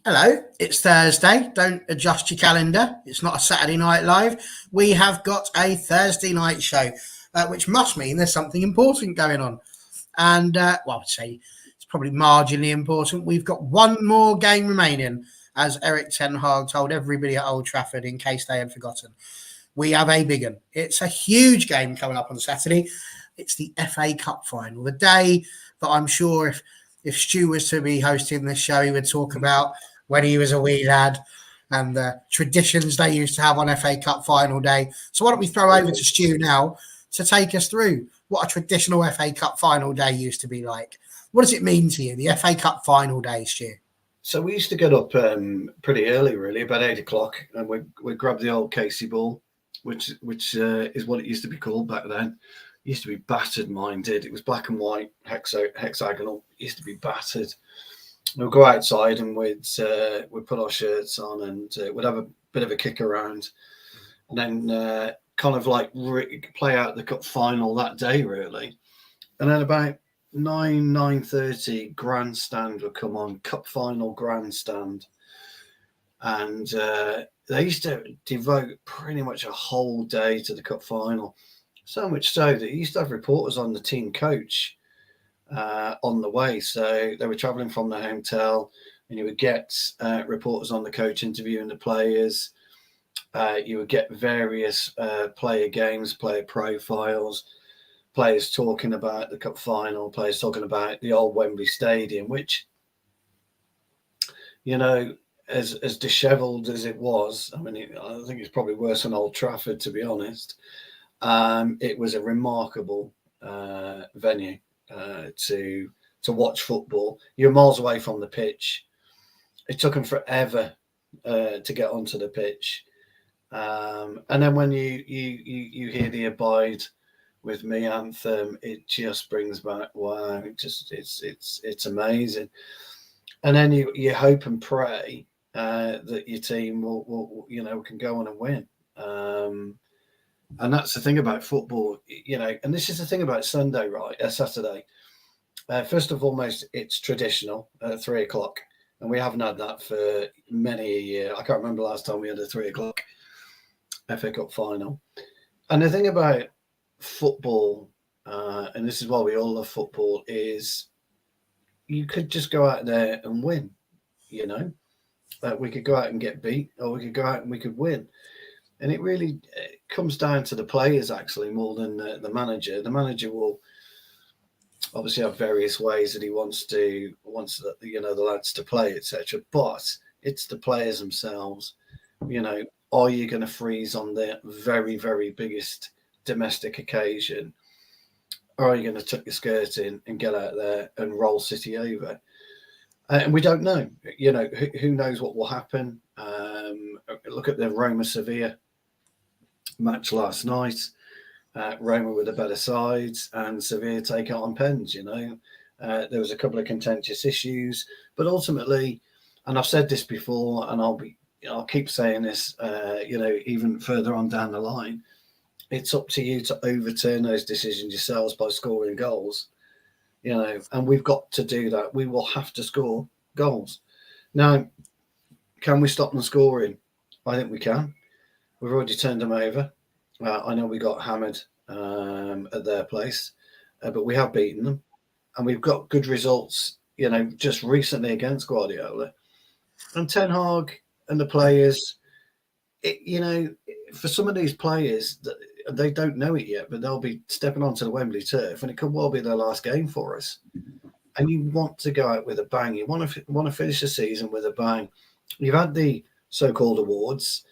Hello, it's Thursday. Don't adjust your calendar. It's not a Saturday Night Live. We have got a Thursday night show, which must mean there's something important going on. And, well, I'd say it's probably marginally important. We've got one more game remaining, as Eric Ten Hag told everybody at Old Trafford in case they had forgotten. We have a big one. It's a huge game coming up on Saturday. It's the FA Cup final, the day that I'm sure if Stu was to be hosting this show, he would talk about when he was a wee lad and the traditions they used to have on FA Cup final day. So why don't we throw over to Stu now to take us through what a traditional FA Cup final day used to be like. What does it mean to you, the FA Cup final day, Stu? So we used to get up pretty early, really, about 8 o'clock, and we'd grab the old Casey ball, which is what it used to be called back then. It used to be battered, mine did. It was black and white, hexagonal. It used to be battered. We'd go outside and we'd put our shirts on and we'd have a bit of a kick around, and then kind of like play out the cup final that day, really. And then about 9:30, grandstand would come on, cup final grandstand, and they used to devote pretty much a whole day to the cup final. So much so that you used to have reporters on the team coach on the way. So they were travelling from the hotel, and you would get reporters on the coach interviewing the players. You would get various player games, player profiles, players talking about the cup final, players talking about the old Wembley Stadium, which, you know, as dishevelled as it was, I mean, I think it's probably worse than Old Trafford, to be honest. It was a remarkable venue to watch football. You're miles away from the pitch. It took them forever to get onto the pitch, and then when you hear the Abide with Me anthem, it just brings back, wow, it's amazing. And then you hope and pray that your team will can go on and win. And that's the thing about football, and this is the thing about Saturday. First and foremost, it's traditional at 3 o'clock, and we haven't had that for many a year. I can't remember the last time we had a 3 o'clock FA Cup final. And the thing about football, and this is why we all love football, is you could just go out there and win. We could go out and get beat, or we could go out and we could win. And it really comes down to the players, actually, more than the manager. The manager will obviously have various ways that he wants the lads to play, etc. But it's the players themselves. Are you going to freeze on the very, very biggest domestic occasion, or are you going to tuck your skirt in and get out there and roll City over? And we don't know. Who knows what will happen? Look at the Roma-Sevilla match last night. Roma with a better side and Sevilla take out on pens. There was a couple of contentious issues, but ultimately, and I've said this before, and I'll keep saying this, even further on down the line, it's up to you to overturn those decisions yourselves by scoring goals. And we've got to do that. We will have to score goals. Now, can we stop them scoring? I think we can. We've already turned them over. I know we got hammered at their place, but we have beaten them, and we've got good results. Just recently against Guardiola and Ten Hag and the players. For some of these players, they don't know it yet, but they'll be stepping onto the Wembley turf, and it could well be their last game for us. And you want to go out with a bang. You want to finish the season with a bang. You've had the so-called awards.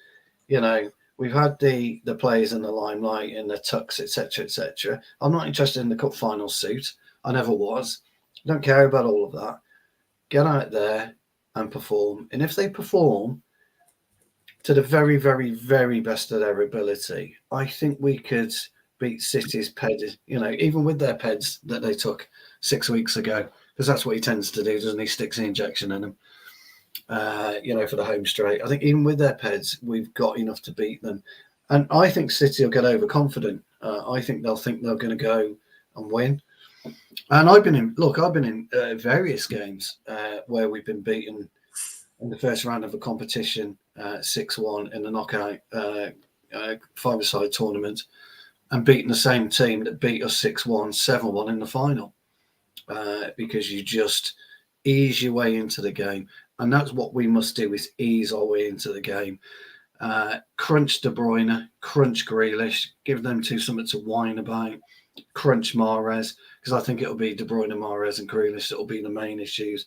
We've had the players in the limelight, in the tucks, etc., etc. I'm not interested in the cup final suit. I never was. I don't care about all of that. Get out there and perform. And if they perform to the very, very, very best of their ability, I think we could beat City's ped, even with their peds that they took 6 weeks ago, because that's what he tends to do, doesn't he? Sticks the injection in them. For the home straight. I think even with their peds, we've got enough to beat them. And I think City will get overconfident. I think they'll think they're going to go and win. And I've been in various games where we've been beaten in the first round of a competition, 6-1 in the knockout 5-a-side tournament, and beating the same team that beat us 6-1, 7-1 in the final, because you just ease your way into the game. And that's what we must do, is ease our way into the game. Crunch De Bruyne, crunch Grealish, give them two something to whine about, crunch Mahrez, because I think it'll be De Bruyne, Mahrez and Grealish that will be the main issues.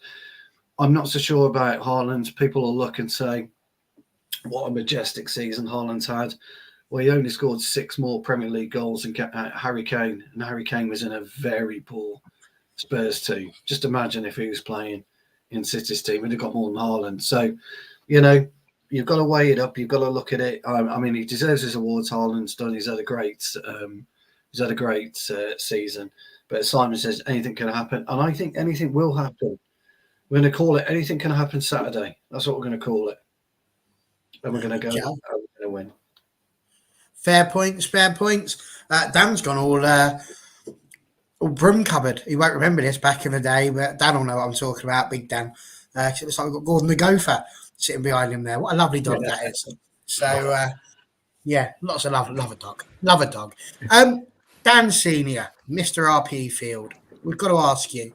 I'm not so sure about Haaland. People will look and say, what a majestic season Haaland's had. Well, he only scored 6 more Premier League goals than Harry Kane, and Harry Kane was in a very poor Spurs team. Just imagine if he was playing in City's team, he'd have got more than Haaland. So, you know, you've got to weigh it up. You've got to look at it. I mean, he deserves his awards. Haaland's done. He's had a great season. But as Simon says, anything can happen, and I think anything will happen. We're going to call it anything can happen Saturday. That's what we're going to call it. And we're going to go. Yeah. And we're going to win. Fair points. Dan's gone all broom cupboard. He won't remember this back in the day, but Dan will know what I'm talking about. Big Dan. It looks like we've got Gordon the Gopher sitting behind him there. What a lovely dog that is. So, yeah, lots of love a dog. Love a dog. Dan Senior, Mr. RP Field. We've got to ask you.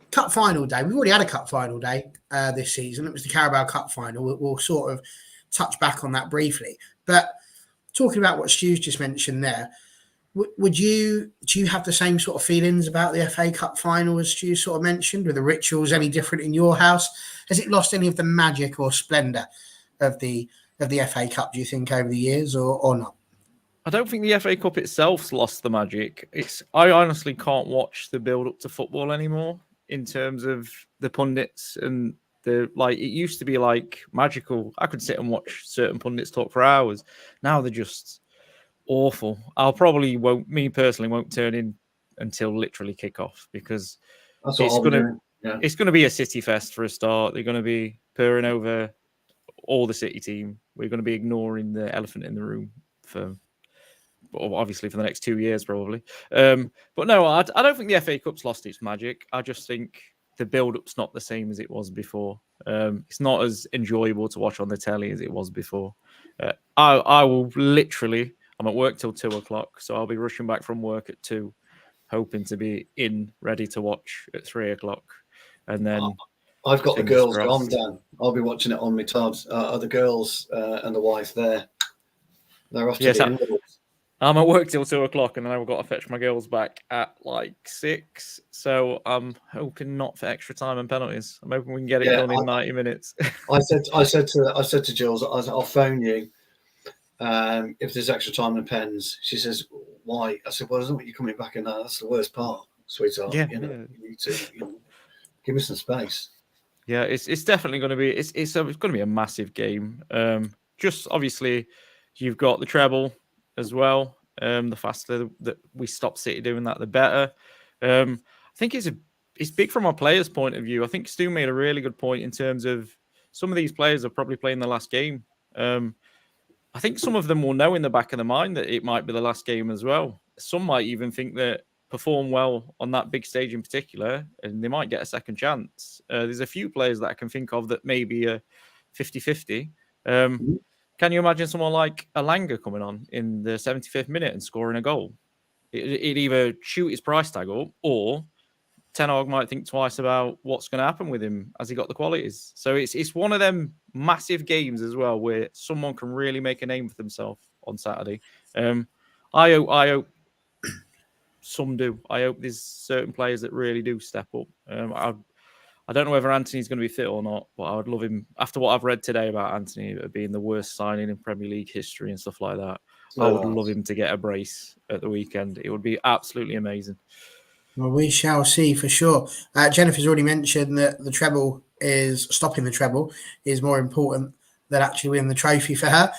Cup final day. We've already had a cup final day this season. It was the Carabao Cup final. We'll sort of touch back on that briefly. But talking about what Stu's just mentioned there, do you have the same sort of feelings about the FA Cup final as Stu sort of mentioned? Were the rituals any different in your house? Has it lost any of the magic or splendour of the FA Cup, do you think, over the years or not? I don't think the FA Cup itself's lost the magic. I honestly can't watch the build up to football anymore in terms of the pundits and it used to be like magical. I could sit and watch certain pundits talk for hours. Now they're just awful. Me personally won't turn in until literally kick off, because it's going to be a City fest for a start. They're going to be purring over all the City team. We're going to be ignoring the elephant in the room obviously for the next 2 years probably. But no, I don't think the FA Cup's lost its magic. I just think the build-up's not the same as it was before. It's not as enjoyable to watch on the telly as it was before. I will literally, I'm at work till 2:00, so I'll be rushing back from work at 2, hoping to be ready to watch at 3:00. And then I've got the girls gone, Dan. I'll be watching it on my tabs. Are the girls and the wife there? They're off to the indoors. I'm at work till 2:00, and then I've got to fetch my girls back at 6. So I'm hoping not for extra time and penalties. I'm hoping we can get it done in 90 minutes. I said to Jules, I'll phone you if there's extra time and pens. She says, why? I said, well, isn't what you're coming back in there? That's the worst part, sweetheart. Yeah, you need to give me some space. Yeah, it's definitely going to be it's going to be a massive game. Just obviously, you've got the treble as well. The faster that we stop City doing that, the better. I think it's big from our players' point of view. I think Stu made a really good point in terms of some of these players are probably playing the last game. I think some of them will know in the back of their mind that it might be the last game as well. Some might even think that perform well on that big stage in particular, and they might get a second chance. There's a few players that I can think of that maybe a 50-50. Can you imagine someone like Alanga coming on in the 75th minute and scoring a goal? It'd either shoot his price tag up, or Ten Hag might think twice about what's going to happen with him as he got the qualities. So it's one of them massive games as well where someone can really make a name for themselves on Saturday. I hope some do. I hope there's certain players that really do step up. I don't know whether Anthony's going to be fit or not, but I would love him. After what I've read today about Anthony being the worst signing in Premier League history and stuff like that, I would love him to get a brace at the weekend. It would be absolutely amazing. Well, we shall see for sure. Jennifer's already mentioned that stopping the treble is more important than actually winning the trophy for her.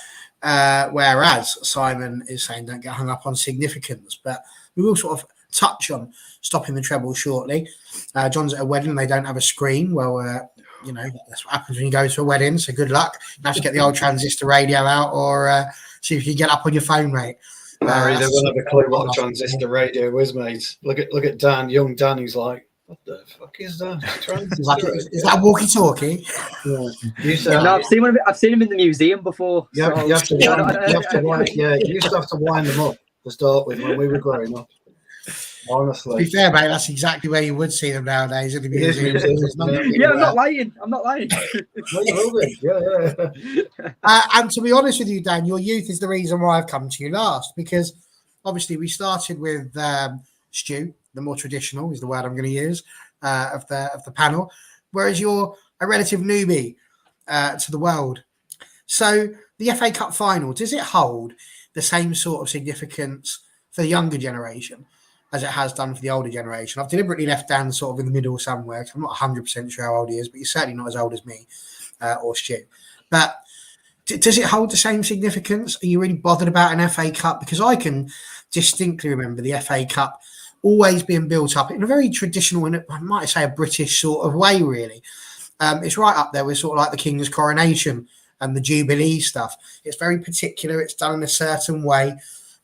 Whereas Simon is saying don't get hung up on significance. But we will sort of touch on stopping the treble shortly. John's at a wedding and they don't have a screen. Well, that's what happens when you go to a wedding. So good luck. You have to get the old transistor radio out or see if you can get up on your phone, mate. Larry, they won't have a clue what a transistor radio is, mate. Look at Dan, young Dan, who's like, What the fuck is that? Is that a walkie-talkie? Yeah. You said, No, I've seen him in the museum before. you have to wind, you used to have to wind them up to start with when we were growing up. To Honestly. be fair, mate, that's exactly where you would see them nowadays in the It is, museums. it is, There's nothing Yeah, I'm to, not lying. I'm not lying. No, you will be. Yeah. and to be honest with you, Dan, your youth is the reason why I've come to you last, because obviously we started with Stu, the more traditional is the word I'm going to use of the panel, whereas you're a relative newbie to the world. So the FA Cup final, does it hold the same sort of significance for the younger generation as it has done for the older generation? I've deliberately left Dan sort of in the middle somewhere, because I'm not 100% sure how old he is, but he's certainly not as old as me or Stu. But does it hold the same significance? Are you really bothered about an FA Cup? Because I can distinctly remember the FA Cup always being built up in a very traditional, and I might say a British sort of way, really. It's right up there with sort of like the King's coronation and the Jubilee stuff. It's very particular. It's done in a certain way,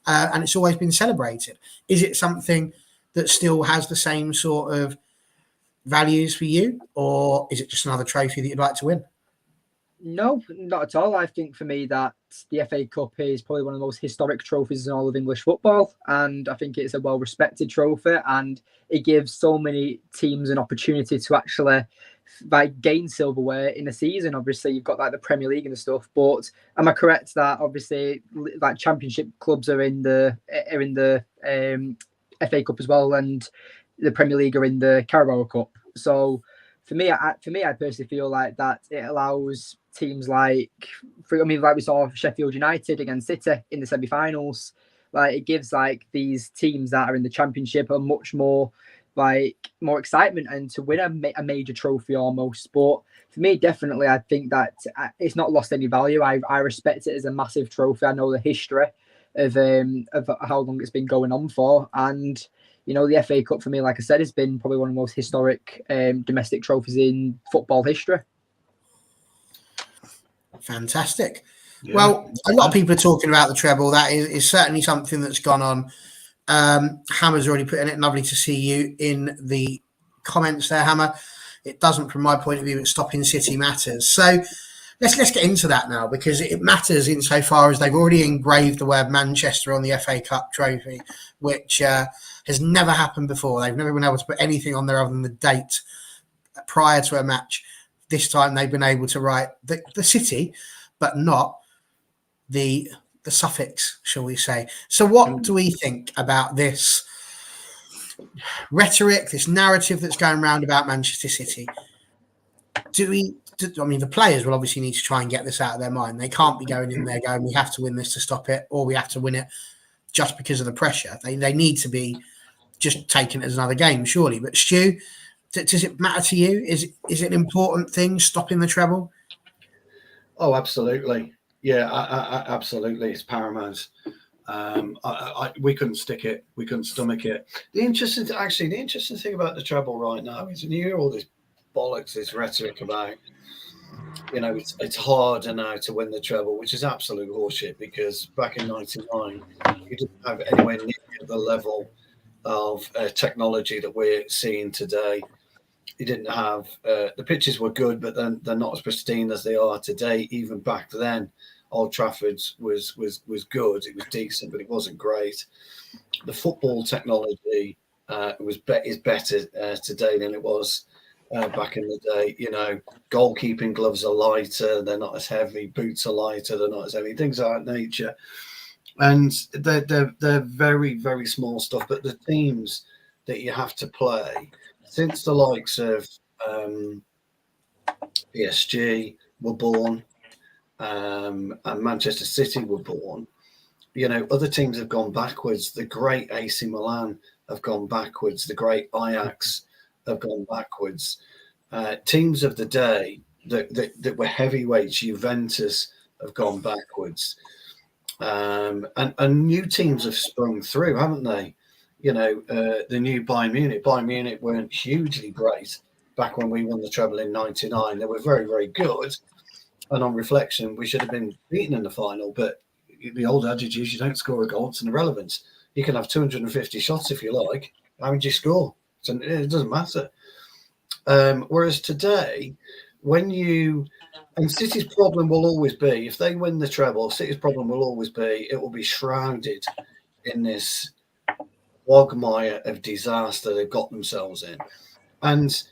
and it's always been celebrated. Is it something that still has the same sort of values for you, or is it just another trophy that you'd like to win? No, not at all. I think for me that the FA Cup is probably one of the most historic trophies in all of English football, and I think it's a well-respected trophy, and it gives so many teams an opportunity to actually gain silverware in a season. Obviously, you've got like the Premier League and stuff, but am I correct that obviously like Championship clubs are in the FA Cup as well, and the Premier League are in the Carabao Cup? So for me, I personally feel like that it allows teams like we saw Sheffield United against City in the semi-finals. Like it gives like these teams that are in the Championship a much more more excitement and to win a major trophy almost. But for me, definitely, I think that it's not lost any value. I respect it as a massive trophy. I know the history of how long it's been going on for, and the FA Cup for me, like I said, has been probably one of the most historic domestic trophies in football history. Fantastic. Yeah. Well, a lot of people are talking about the treble. That is certainly something that's gone on. Hammer's already put in it. Lovely to see you in the comments there, Hammer. It doesn't, from my point of view, stopping City matters. So let's get into that now, because it matters insofar as they've already engraved the word Manchester on the FA Cup trophy, which has never happened before. They've never been able to put anything on there other than the date prior to a match. This time they've been able to write the city, but not the suffix, shall we say. So what do we think about this rhetoric, this narrative that's going around about Manchester City? The players will obviously need to try and get this out of their mind. They can't be going in there going, we have to win this to stop it, or we have to win it just because of the pressure. They need to be just taking it as another game, surely. But Stu, does it matter to you? Is it an important thing, stopping the treble? Oh, absolutely. Yeah, absolutely. It's paramount. We couldn't stick it. We couldn't stomach it. The interesting thing about the treble right now is you hear all this bollocks, this rhetoric about, it's harder now to win the treble, which is absolute horseshit, because back in '99, you didn't have anywhere near the level of technology that we're seeing today. You didn't have the pitches were good, but then they're not as pristine as they are today. Even back then, Old Trafford was good. It was decent, but it wasn't great. The football technology is better today than it was back in the day. Goalkeeping gloves are lighter. They're not as heavy. Boots are lighter. They're not as heavy. Things of that nature. And they're very, very small stuff. But the teams that you have to play, since the likes of PSG were born, and Manchester City were born, other teams have gone backwards. The great AC Milan have gone backwards. The great Ajax have gone backwards. Teams of the day that were heavyweights, Juventus, have gone backwards. And new teams have sprung through, haven't they? The new Bayern Munich. Bayern Munich weren't hugely great back when we won the treble in '99. They were very, very good. And on reflection, we should have been beaten in the final. But the old adage is you don't score a goal, it's an irrelevance. You can have 250 shots if you like. How would you score? and it doesn't matter. Whereas today, and City's problem will always be, if they win the treble, City's problem will always be, it will be shrouded in this quagmire of disaster they've got themselves in. And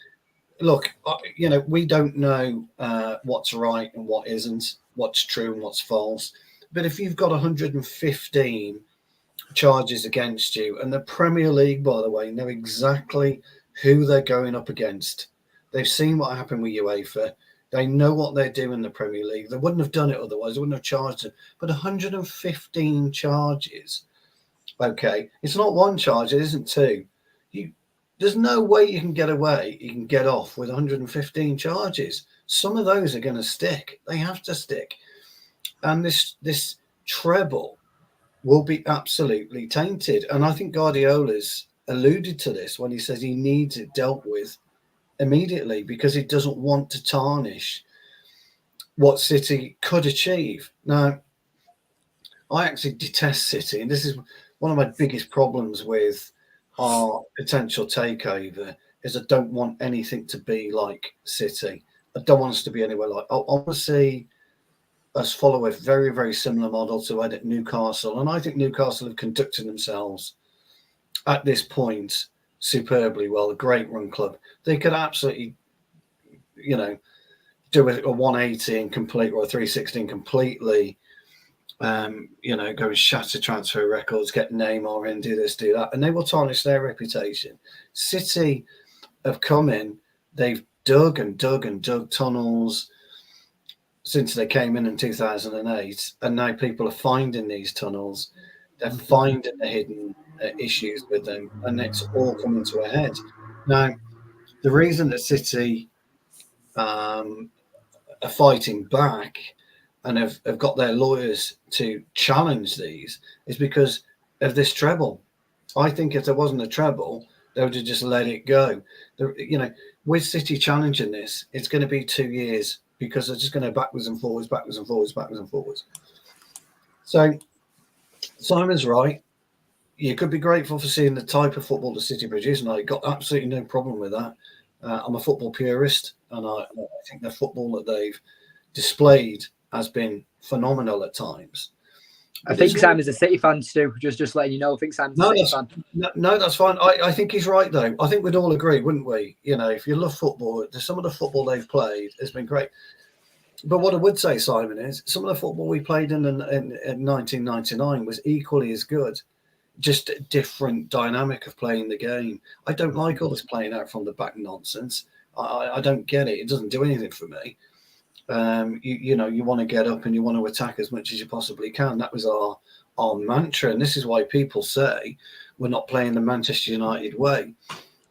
look, we don't know what's right and what isn't, what's true and what's false. But if you've got 115 charges against you, and the Premier League, by the way, know exactly who they're going up against. They've seen what happened with UEFA. They know what they're doing in the Premier League. They wouldn't have done it otherwise. They wouldn't have charged it. But 115 charges. Okay, it's not one charge. It isn't two. There's no way you can get away. You can get off with 115 charges. Some of those are going to stick. They have to stick. And this treble will be absolutely tainted. And I think Guardiola's alluded to this when he says he needs it dealt with immediately because he doesn't want to tarnish what City could achieve. Now, I actually detest City, and this is one of my biggest problems with our potential takeover is I don't want anything to be like City. I don't want us to be anywhere like. I want to see us follow a very, very similar model to edit Newcastle, and I think Newcastle have conducted themselves at this point superbly well. A great run club. They could absolutely, do a 180 and complete, or a 360 and completely, go and shatter transfer records, get Neymar in, do this, do that, and they will tarnish their reputation. City have come in, they've dug and dug and dug tunnels since they came in 2008, and now people are finding these tunnels. They're finding the hidden issues with them, and it's all coming to a head. Now, the reason that City are fighting back and have got their lawyers to challenge these is because of this treble. I think if there wasn't a treble, they would have just let it go. With City challenging this, it's going to be 2 years because they're just going to backwards and forwards, backwards and forwards, backwards and forwards. So Simon's right. You could be grateful for seeing the type of football the City produce, and I got absolutely no problem with that. I'm a football purist, and I think the football that they've displayed has been phenomenal at times. I think Simon's a City fan, Stu. Just letting you know. I think Simon's a City fan. No, that's fine. I think he's right, though. I think we'd all agree, wouldn't we? If you love football, some of the football they've played has been great. But what I would say, Simon, is some of the football we played in 1999 was equally as good. Just a different dynamic of playing the game. I don't like all this playing out from the back nonsense. I don't get it. It doesn't do anything for me. You want to get up and you want to attack as much as you possibly can. That was our mantra, and this is why people say we're not playing the Manchester United way.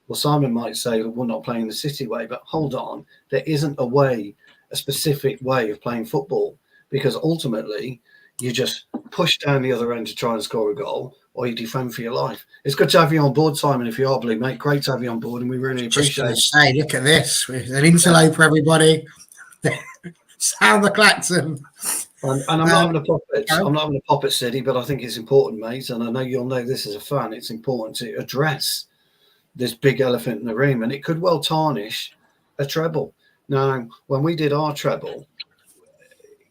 Well, Simon might say we're not playing the City way, but hold on, there isn't a specific way of playing football, because ultimately you just push down the other end to try and score a goal, or you defend for your life. It's good to have you on board, Simon, if you are blue, mate. Great to have you on board, and we really appreciate it. Say, look at this. With an interloper, everybody. Sound the klaxon. And I'm not having a pop at I'm not having a pop at City, but I think it's important, mate. And I know you'll know this as a fan. It's important to address this big elephant in the room, and it could well tarnish a treble. Now, when we did our treble,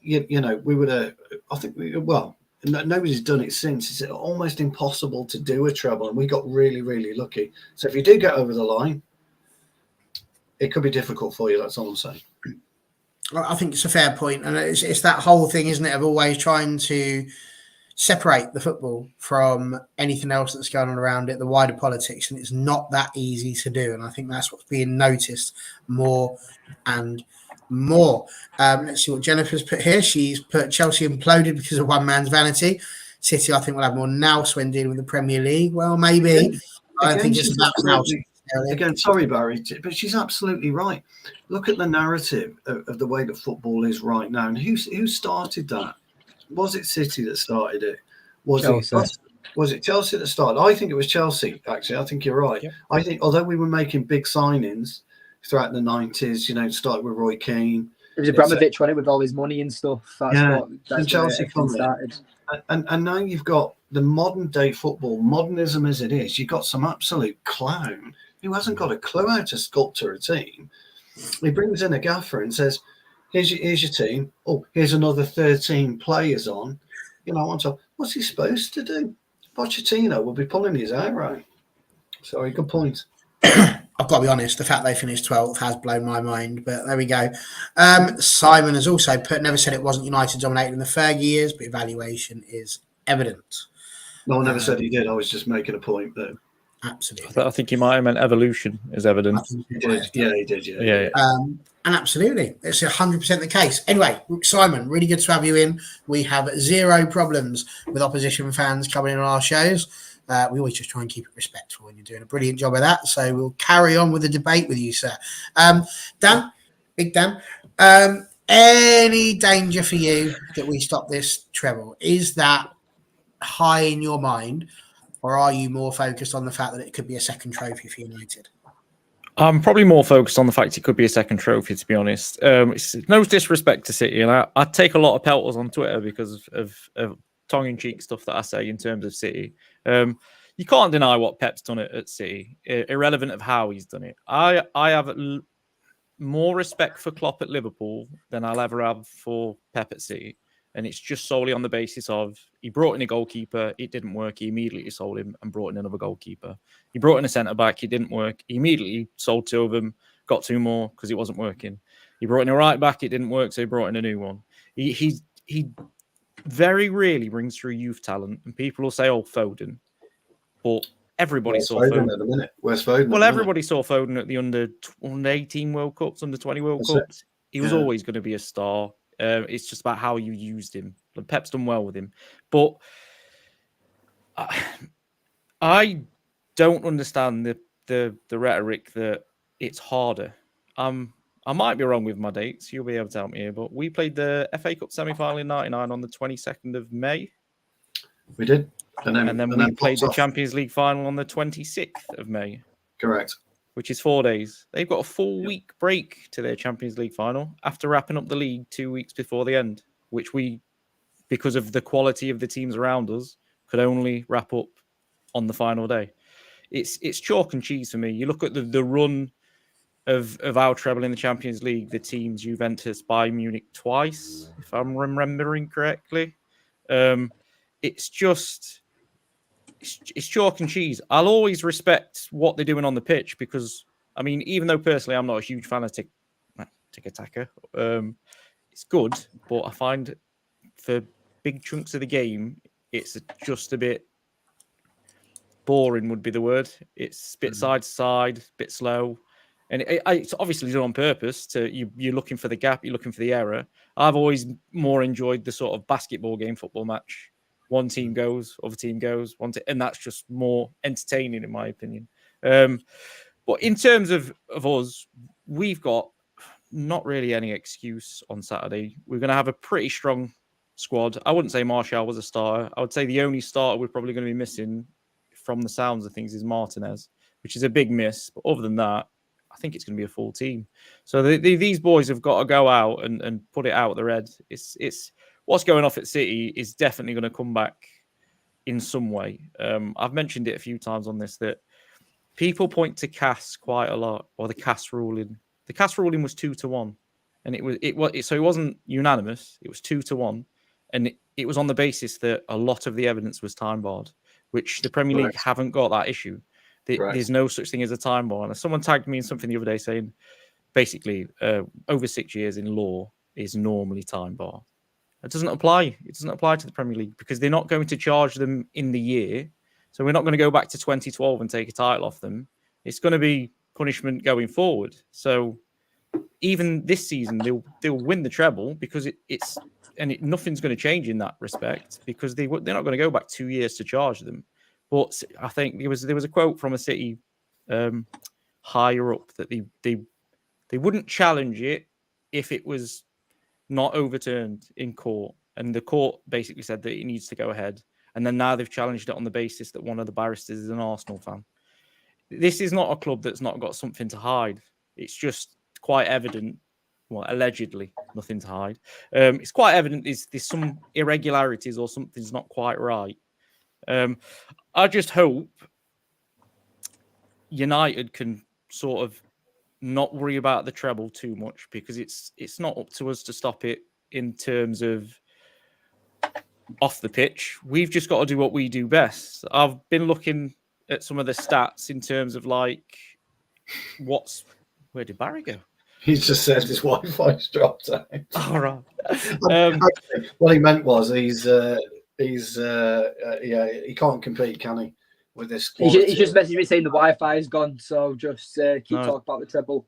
we would have. I think nobody's done it since. It's almost impossible to do a treble, and we got really, really lucky. So if you do get over the line, it could be difficult for you. That's all I'm saying. I think it's a fair point, and it's that whole thing, isn't it, of always trying to separate the football from anything else that's going on around it, the wider politics, and it's not that easy to do. And I think that's what's being noticed more and more. Let's see what Jennifer's put here. She's put Chelsea imploded because of one man's vanity. City, I think, will have more nous when dealing with the Premier League. Well, maybe. I don't think it's about nous. Again, sorry, Barry, but she's absolutely right. Look at the narrative of the way that football is right now. And who started that? Was it City that started it? Was it Chelsea that started? I think it was Chelsea, actually. I think you're right. Yeah. I think although we were making big signings throughout the 90s, started with Roy Keane. It was Abramovich, wasn't it, with all his money and stuff. And Chelsea started. And now you've got the modern day football, modernism as it is, you've got some absolute clown who hasn't got a clue how to sculpture a team. He brings in a gaffer and says, here's your team. Oh, here's another 13 players on. You know, what's he supposed to do? Pochettino will be pulling his hair out. Sorry, good point. I've got to be honest, the fact they finished 12th has blown my mind, but there we go. Simon has also never said it wasn't United dominated in the Fergie years, but evaluation is evident. No one ever said he did. I was just making a point, though. Absolutely. I think he might have meant evolution is evident. He did. Yeah, he did. Yeah. And absolutely, it's 100% the case. Anyway, Simon, really good to have you in. We have zero problems with opposition fans coming in on our shows. We always just try and keep it respectful, and you're doing a brilliant job of that. So we'll carry on with the debate with you, sir. Dan, Big Dan, any danger for you that we stop this treble? Is that high in your mind, or are you more focused on the fact that it could be a second trophy for United? I'm probably more focused on the fact it could be a second trophy, to be honest. It's no disrespect to City, and I take a lot of pelters on Twitter because of tongue-in-cheek stuff that I say in terms of City. You can't deny what Pep's done at City, irrelevant of how he's done it. I have more respect for Klopp at Liverpool than I'll ever have for Pep at City. And it's just solely on the basis of he brought in a goalkeeper, it didn't work, he immediately sold him and brought in another goalkeeper. He brought in a centre-back, it didn't work, he immediately sold two of them, got two more because it wasn't working. He brought in a right-back, it didn't work, so he brought in a new one. He very rarely brings through youth talent, and people will say, oh, Foden. But everybody saw Foden at the minute. Where's Foden? Well, everybody saw Foden at the under 18 World Cups, under 20 World Cups. He was always going to be a star. It's just about how you used him. Pep's done well with him. But I don't understand the rhetoric that it's harder. I might be wrong with my dates. You'll be able to help me here. But we played the FA Cup semi-final in 99 on the 22nd of May. We did. And then we played the Champions League final on the 26th of May. Correct. Which is 4 days. They've got a full week break to their Champions League final after wrapping up the league 2 weeks before the end, which we, because of the quality of the teams around us, could only wrap up on the final day. It's chalk and cheese for me. You look at the run of our treble in the Champions League, the teams Juventus, Bayern Munich twice, if I'm remembering correctly. It's chalk and cheese. I'll always respect what they're doing on the pitch because, I mean, even though personally I'm not a huge fan of tiki-taka, it's good, but I find for big chunks of the game, it's just a bit boring would be the word. It's a bit side to side, a bit slow. And it's obviously done on purpose. You're looking for the gap, you're looking for the error. I've always more enjoyed the sort of basketball game, football match. One team goes, other team goes, and that's just more entertaining, in my opinion. But in terms of us, we've got not really any excuse on Saturday. We're going to have a pretty strong squad. I wouldn't say Martial was a starter. I would say the only starter we're probably going to be missing from the sounds of things is Martinez, which is a big miss. But other than that, I think it's going to be a full team. So these boys have got to go out and put it out their head. It's what's going off at City is definitely going to come back in some way. I've mentioned it a few times on this that people point to CAS quite a lot, or the CAS ruling. The CAS ruling was 2-1, and so it wasn't unanimous. It was 2-1, and it was on the basis that a lot of the evidence was time barred, which the Premier League haven't got that issue. There's no such thing as a time bar. And someone tagged me in something the other day saying, basically, over 6 years in law is normally time bar. It doesn't apply. It doesn't apply to the Premier League because they're not going to charge them in the year. So we're not going to go back to 2012 and take a title off them. It's going to be punishment going forward. So even this season, they'll win the treble because nothing's going to change in that respect because they're not going to go back 2 years to charge them. But I think there was a quote from a City higher up that they wouldn't challenge it if it was not overturned in court. And the court basically said that it needs to go ahead. And then now they've challenged it on the basis that one of the barristers is an Arsenal fan. This is not a club that's not got something to hide. It's just quite evident, well, allegedly, nothing to hide. It's quite evident there's some irregularities or something's not quite right. I just hope United can sort of not worry about the treble too much, because it's not up to us to stop it in terms of off the pitch. We've just got to do what we do best. I've been looking at some of the stats in terms of like where did Barry go? He's just said his Wi-Fi's dropped out. All right. Actually, what he meant was he can't compete, can he? With this, he just messaged me saying the Wi-Fi is gone, so just keep talking about the treble.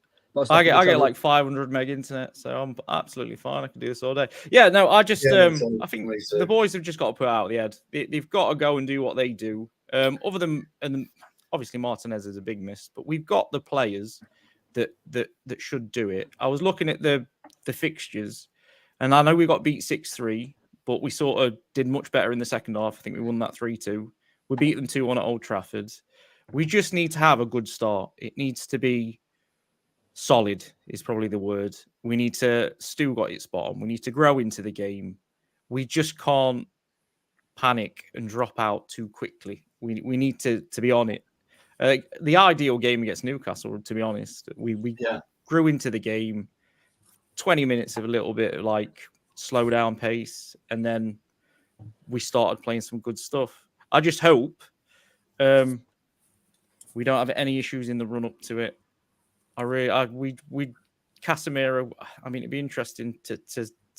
I get like 500 meg internet, so I'm absolutely fine. I can do this all day. Yeah, no, I think the boys have just got to put out the head. They've got to go and do what they do. Other than, and obviously Martinez is a big miss, but we've got the players that should do it. I was looking at the fixtures, and I know we got beat 6-3, but we sort of did much better in the second half. I think we won that 3-2. We beat them 2-1 at Old Trafford. We just need to have a good start. It needs to be solid, is probably the word. We need to, Stu got it spot on. We need to grow into the game. We just can't panic and drop out too quickly. We need to be on it. The ideal game against Newcastle, to be honest, we grew into the game. 20 minutes of a little bit of like slow down pace, and then we started playing some good stuff. I just hope we don't have any issues in the run up to it. Casemiro. I mean, it'd be interesting to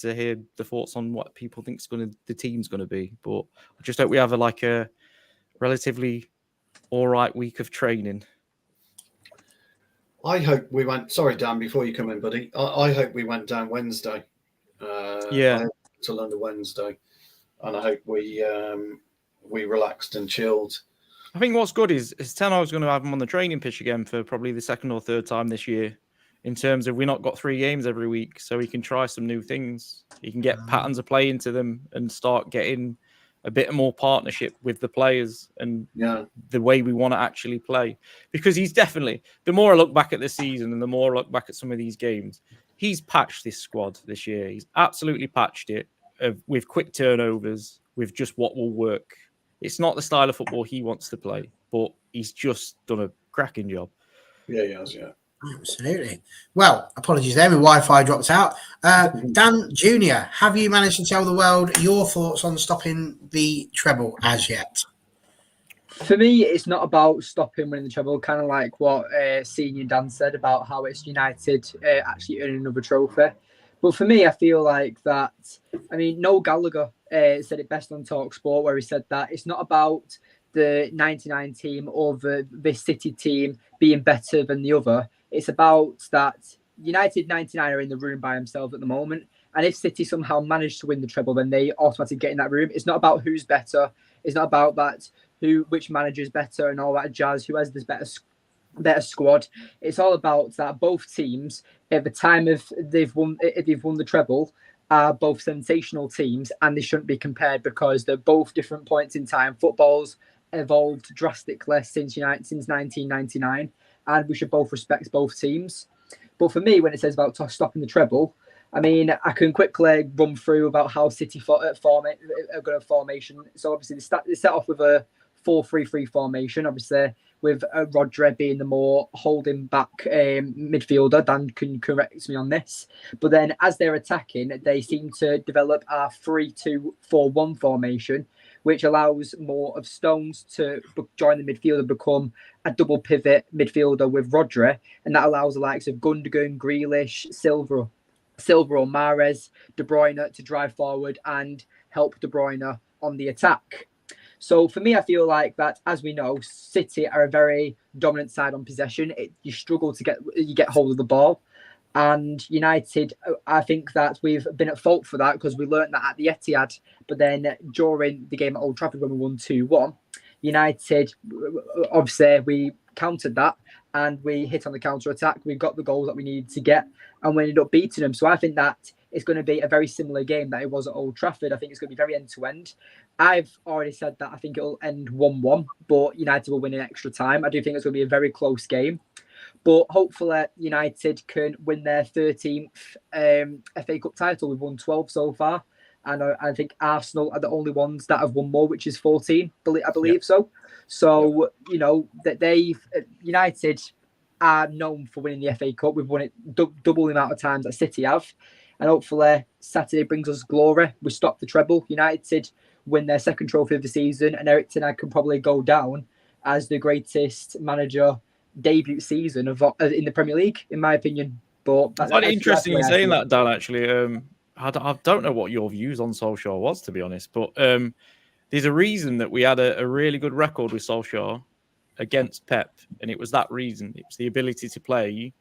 hear the thoughts on what people think the team's going to be. But I just hope we have a relatively all right week of training. I hope we went. Sorry, Dan, before you come in, buddy. I hope we went down Wednesday. To London Wednesday, and I hope we relaxed and chilled. I think what's good is Tenar's going to have him on the training pitch again for probably the second or third time this year, in terms of we've not got 3 games every week, so he can try some new things. He can get patterns of play into them and start getting a bit more partnership with the players and the way we want to actually play. Because he's definitely, the more I look back at the season and the more I look back at some of these games, he's patched this squad this year. He's absolutely patched it with quick turnovers, with just what will work. It's not the style of football he wants to play, but he's just done a cracking job. Yeah, he has, yeah. Absolutely. Well, apologies there, my Wi-Fi dropped out. Dan Jr., have you managed to tell the world your thoughts on stopping the treble as yet? For me, it's not about stopping winning the treble, kind of like what Senior Dan said about how it's United actually earning another trophy. But for me, I feel like that, I mean, Noel Gallagher said it best on TalkSport, where he said that it's not about the 99 team or the City team being better than the other. It's about that United 99 are in the room by themselves at the moment. And if City somehow manage to win the treble, then they automatically get in that room. It's not about who's better. It's not about that which manager's better and all that jazz, who has this better squad. It's all about that both teams, at the time if they've won the treble, are both sensational teams, and they shouldn't be compared because they're both different points in time. Football's evolved drastically since 1999, and we should both respect both teams. But for me, when it says about stopping the treble, I mean, I can quickly run through about how City are good at formation. So obviously they set off with a 4-3-3 formation, obviously with Rodri being the more holding back midfielder. Dan can correct me on this. But then as they're attacking, they seem to develop a 3-2-4-1 formation, which allows more of Stones to join the midfield and become a double pivot midfielder with Rodri. And that allows the likes of Gundogan, Grealish, Silva or Mahrez, De Bruyne to drive forward and help De Bruyne on the attack. So for me, I feel like that, as we know, City are a very dominant side on possession. You struggle to get hold of the ball. And United, I think that we've been at fault for that because we learned that at the Etihad. But then during the game at Old Trafford when we won 2-1, United, obviously, we countered that and we hit on the counter-attack. We got the goals that we needed to get and we ended up beating them. So I think that it's going to be a very similar game that it was at Old Trafford. I think it's going to be very end-to-end. I've already said that I think it'll end 1-1, but United will win in extra time. I do think it's going to be a very close game. But hopefully United can win their 13th FA Cup title. We've won 12 so far. And I think Arsenal are the only ones that have won more, which is 14, I believe Yep. so. So, you know, that United are known for winning the FA Cup. We've won it double the amount of times that City have. And hopefully Saturday brings us glory. We stop the treble. United win their second trophy of the season, and Erik ten Hag can probably go down as the greatest manager debut season in the Premier League, in my opinion. But I find it interesting you saying that, Dan, actually. I don't know what your views on Solskjaer was, to be honest, but there's a reason that we had a really good record with Solskjaer against Pep, and it was that reason. It was the ability to play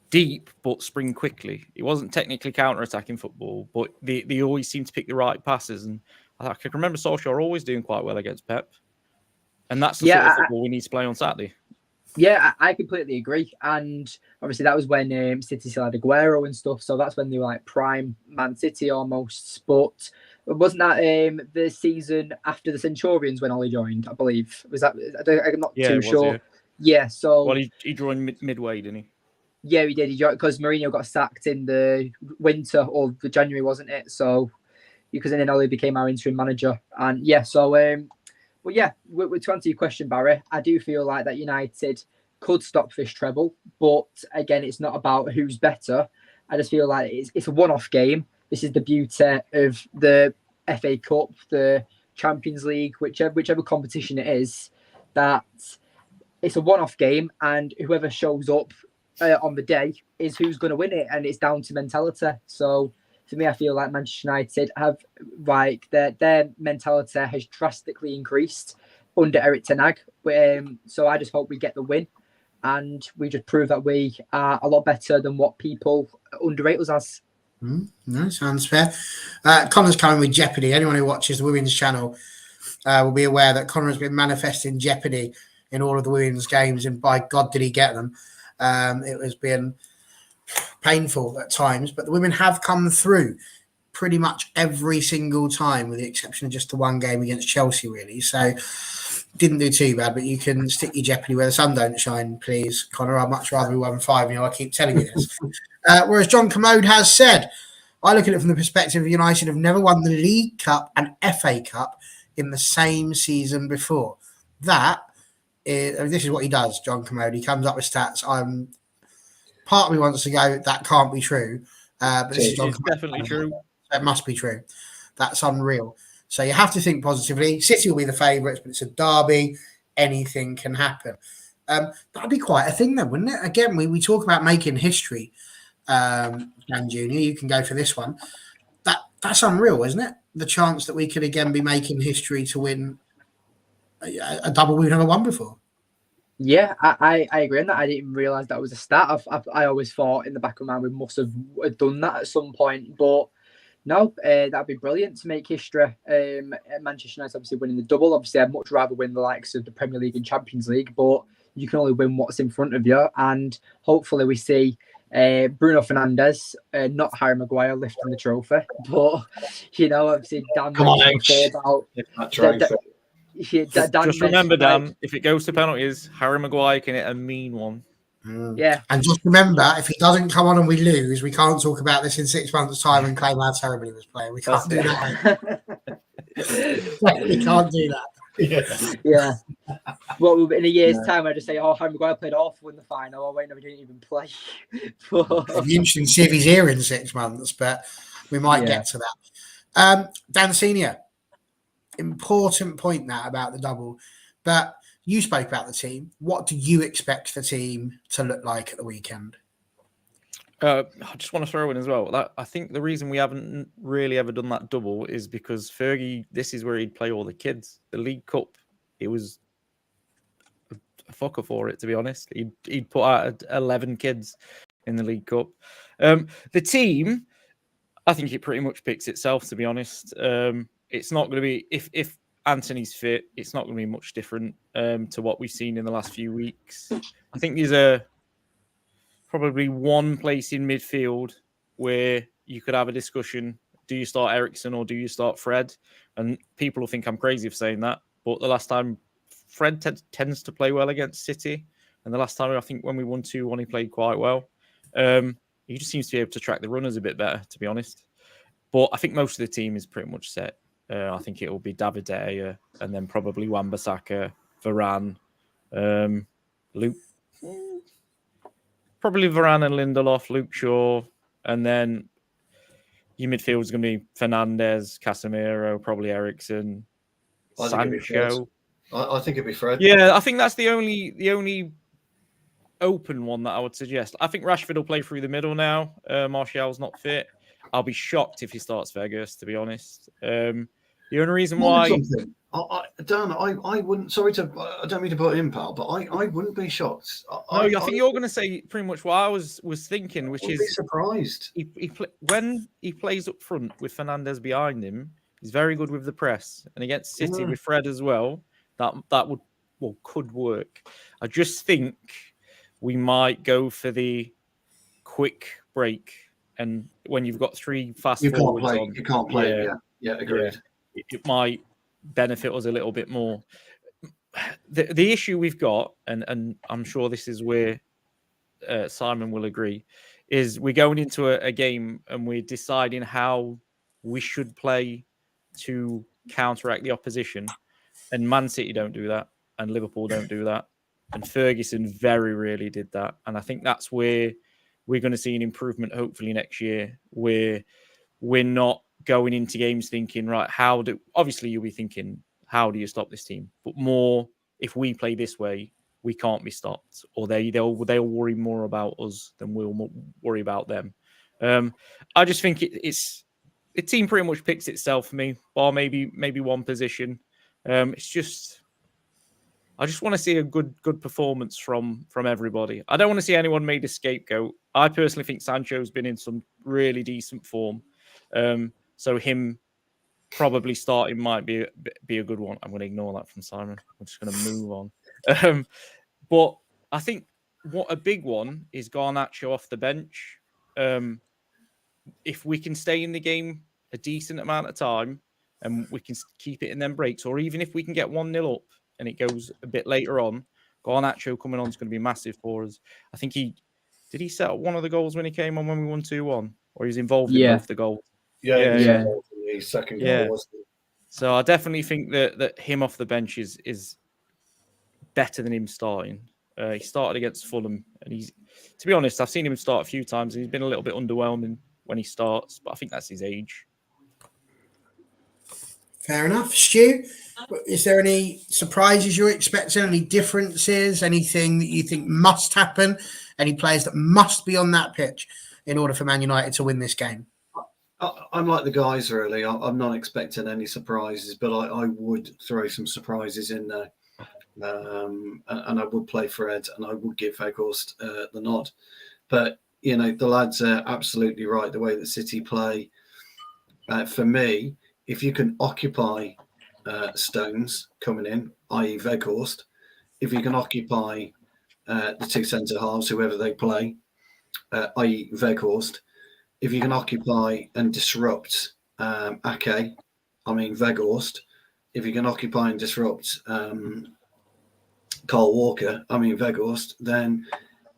deep but spring quickly. It wasn't technically counter-attacking football, but they always seemed to pick the right passes, and I can remember Solskjaer always doing quite well against Pep, and that's the sort of football we need to play on Saturday. Yeah, I completely agree. And obviously that was when City still had Aguero and stuff. So that's when they were like prime Man City almost. But wasn't that the season after the Centurions when Ollie joined, I believe? Was that? I'm not too sure. Yeah, so... Well, he joined midway, didn't he? Yeah, he did. He joined because Mourinho got sacked in the winter or the January, wasn't it? So, because then Ollie became our interim manager. And yeah, so... Well, yeah, to answer your question, Barry, I do feel like that United could stop this treble. But again, it's not about who's better. I just feel like it's a one-off game. This is the beauty of the FA Cup, the Champions League, whichever competition it is, that it's a one-off game. And whoever shows up on the day is who's going to win it. And it's down to mentality. So... For me, I feel like Manchester United have like their mentality has drastically increased under Erik ten Hag. So I just hope we get the win, and we just prove that we are a lot better than what people underrate us as. No, sounds fair. Connor's coming with Jeopardy. Anyone who watches the women's channel will be aware that Connor has been manifesting Jeopardy in all of the women's games, and by God, did he get them? It has been painful at times, but the women have come through pretty much every single time, with the exception of just the one game against Chelsea, really. So didn't do too bad, but you can stick your Jeopardy where the sun don't shine, please, Connor. I'd much rather we won 5. I keep telling you this. Whereas John Commode has said, I look at it from the perspective of United have never won the League Cup and FA Cup in the same season before. This is what he does, John Commode. He comes up with stats. Part of me wants to go, that can't be true. But this is definitely true. It must be true. That's unreal. So you have to think positively. City will be the favourites, but it's a derby. Anything can happen. That'd be quite a thing, though, wouldn't it? Again, we talk about making history. Dan Junior, you can go for this one. That's unreal, isn't it? The chance that we could again be making history to win a double we've never won before. Yeah, I agree on that. I didn't realise that was a stat. I always thought in the back of my mind we must have done that at some point. But no, that'd be brilliant to make history. Manchester United obviously winning the double. Obviously, I'd much rather win the likes of the Premier League and Champions League. But you can only win what's in front of you. And hopefully we see Bruno Fernandes, not Harry Maguire, lifting the trophy. But, obviously Dan mentioned before about... Just remember, Dan, if it goes to penalties, Harry Maguire can hit a mean one. Yeah. And just remember, if he doesn't come on and we lose, we can't talk about this in 6 months' time and claim how terrible he was playing. We can't do that. We can't do that. Yeah. Well, in a year's time, I just say, Harry Maguire played awful in the final. Oh, wait, no, he didn't even play. It'd be interesting to see if he's here in 6 months, but we might get to that. Dan Senior. Important point that about the double, but you spoke about the team. What do you expect the team to look like at the weekend? I just want to throw in as well that I think the reason we haven't really ever done that double is because Fergie, this is where he'd play all the kids. The League Cup, it was a fucker for it, to be honest. He'd put out 11 kids in the League Cup. The team, I think it pretty much picks itself, to be honest. It's not going to be, if Anthony's fit, it's not going to be much different to what we've seen in the last few weeks. I think there's probably one place in midfield where you could have a discussion. Do you start Eriksen or do you start Fred? And people will think I'm crazy for saying that. But the last time, Fred tends to play well against City. And the last time, I think when we won 2-1, he played quite well. He just seems to be able to track the runners a bit better, to be honest. But I think most of the team is pretty much set. I think it will be David De Gea and then probably Wan-Bissaka, Varane, Luke, probably Varane and Lindelof, Luke Shaw, and then your midfield is going to be Fernandes, Casemiro, probably Eriksen, Sancho. I think it'd be Fred. Yeah, I think that's the only open one that I would suggest. I think Rashford will play through the middle now. Martial's not fit. I'll be shocked if he starts Vegas, to be honest. The only reason why... Dan, I wouldn't... Sorry to... I don't mean to put in, pal, but I wouldn't be shocked. I think you're going to say pretty much what I was thinking, which is... be surprised. When he plays up front with Fernandes behind him, he's very good with the press. And against City with Fred as well, that could work. I just think we might go for the quick break. And when you've got three fast forwards on... You can't play, yeah, agreed. It might benefit us a little bit more. The issue we've got, and I'm sure this is where Simon will agree, is we're going into a game and we're deciding how we should play to counteract the opposition. And Man City don't do that, and Liverpool don't do that, and Ferguson very rarely did that. And I think that's where we're going to see an improvement hopefully next year, where we're not going into games thinking, right, obviously you'll be thinking, how do you stop this team? But more, if we play this way, we can't be stopped, or they'll worry more about us than we'll worry about them. I just think it's the team pretty much picks itself for me, bar maybe one position. It's just, I just want to see a good performance from everybody. I don't want to see anyone made a scapegoat. I personally think Sancho's been in some really decent form. So him probably starting might be a good one. I'm going to ignore that from Simon. I'm just going to move on. But I think what a big one is Garnacho off the bench. If we can stay in the game a decent amount of time and we can keep it in them breaks, or even if we can get 1-0 up and it goes a bit later on, Garnacho coming on is going to be massive for us. I think did he set up one of the goals when he came on when we won 2-1, or he's involved in both the goals? Yeah. The second goal was. So I definitely think that him off the bench is better than him starting. He started against Fulham, and to be honest, I've seen him start a few times, and he's been a little bit underwhelming when he starts, but I think that's his age. Fair enough. Stu, is there any surprises you're expecting? Any differences? Anything that you think must happen? Any players that must be on that pitch in order for Man United to win this game? I'm like the guys, really. I'm not expecting any surprises, but I would throw some surprises in there. And I would play Fred, and I would give Weghorst the nod. But, the lads are absolutely right. The way that City play, for me, if you can occupy Stones coming in, i.e. Weghorst, if you can occupy the two centre-halves, whoever they play, i.e. Weghorst, if you can occupy and disrupt Ake, Weghorst, if you can occupy and disrupt Carl Walker, Weghorst, then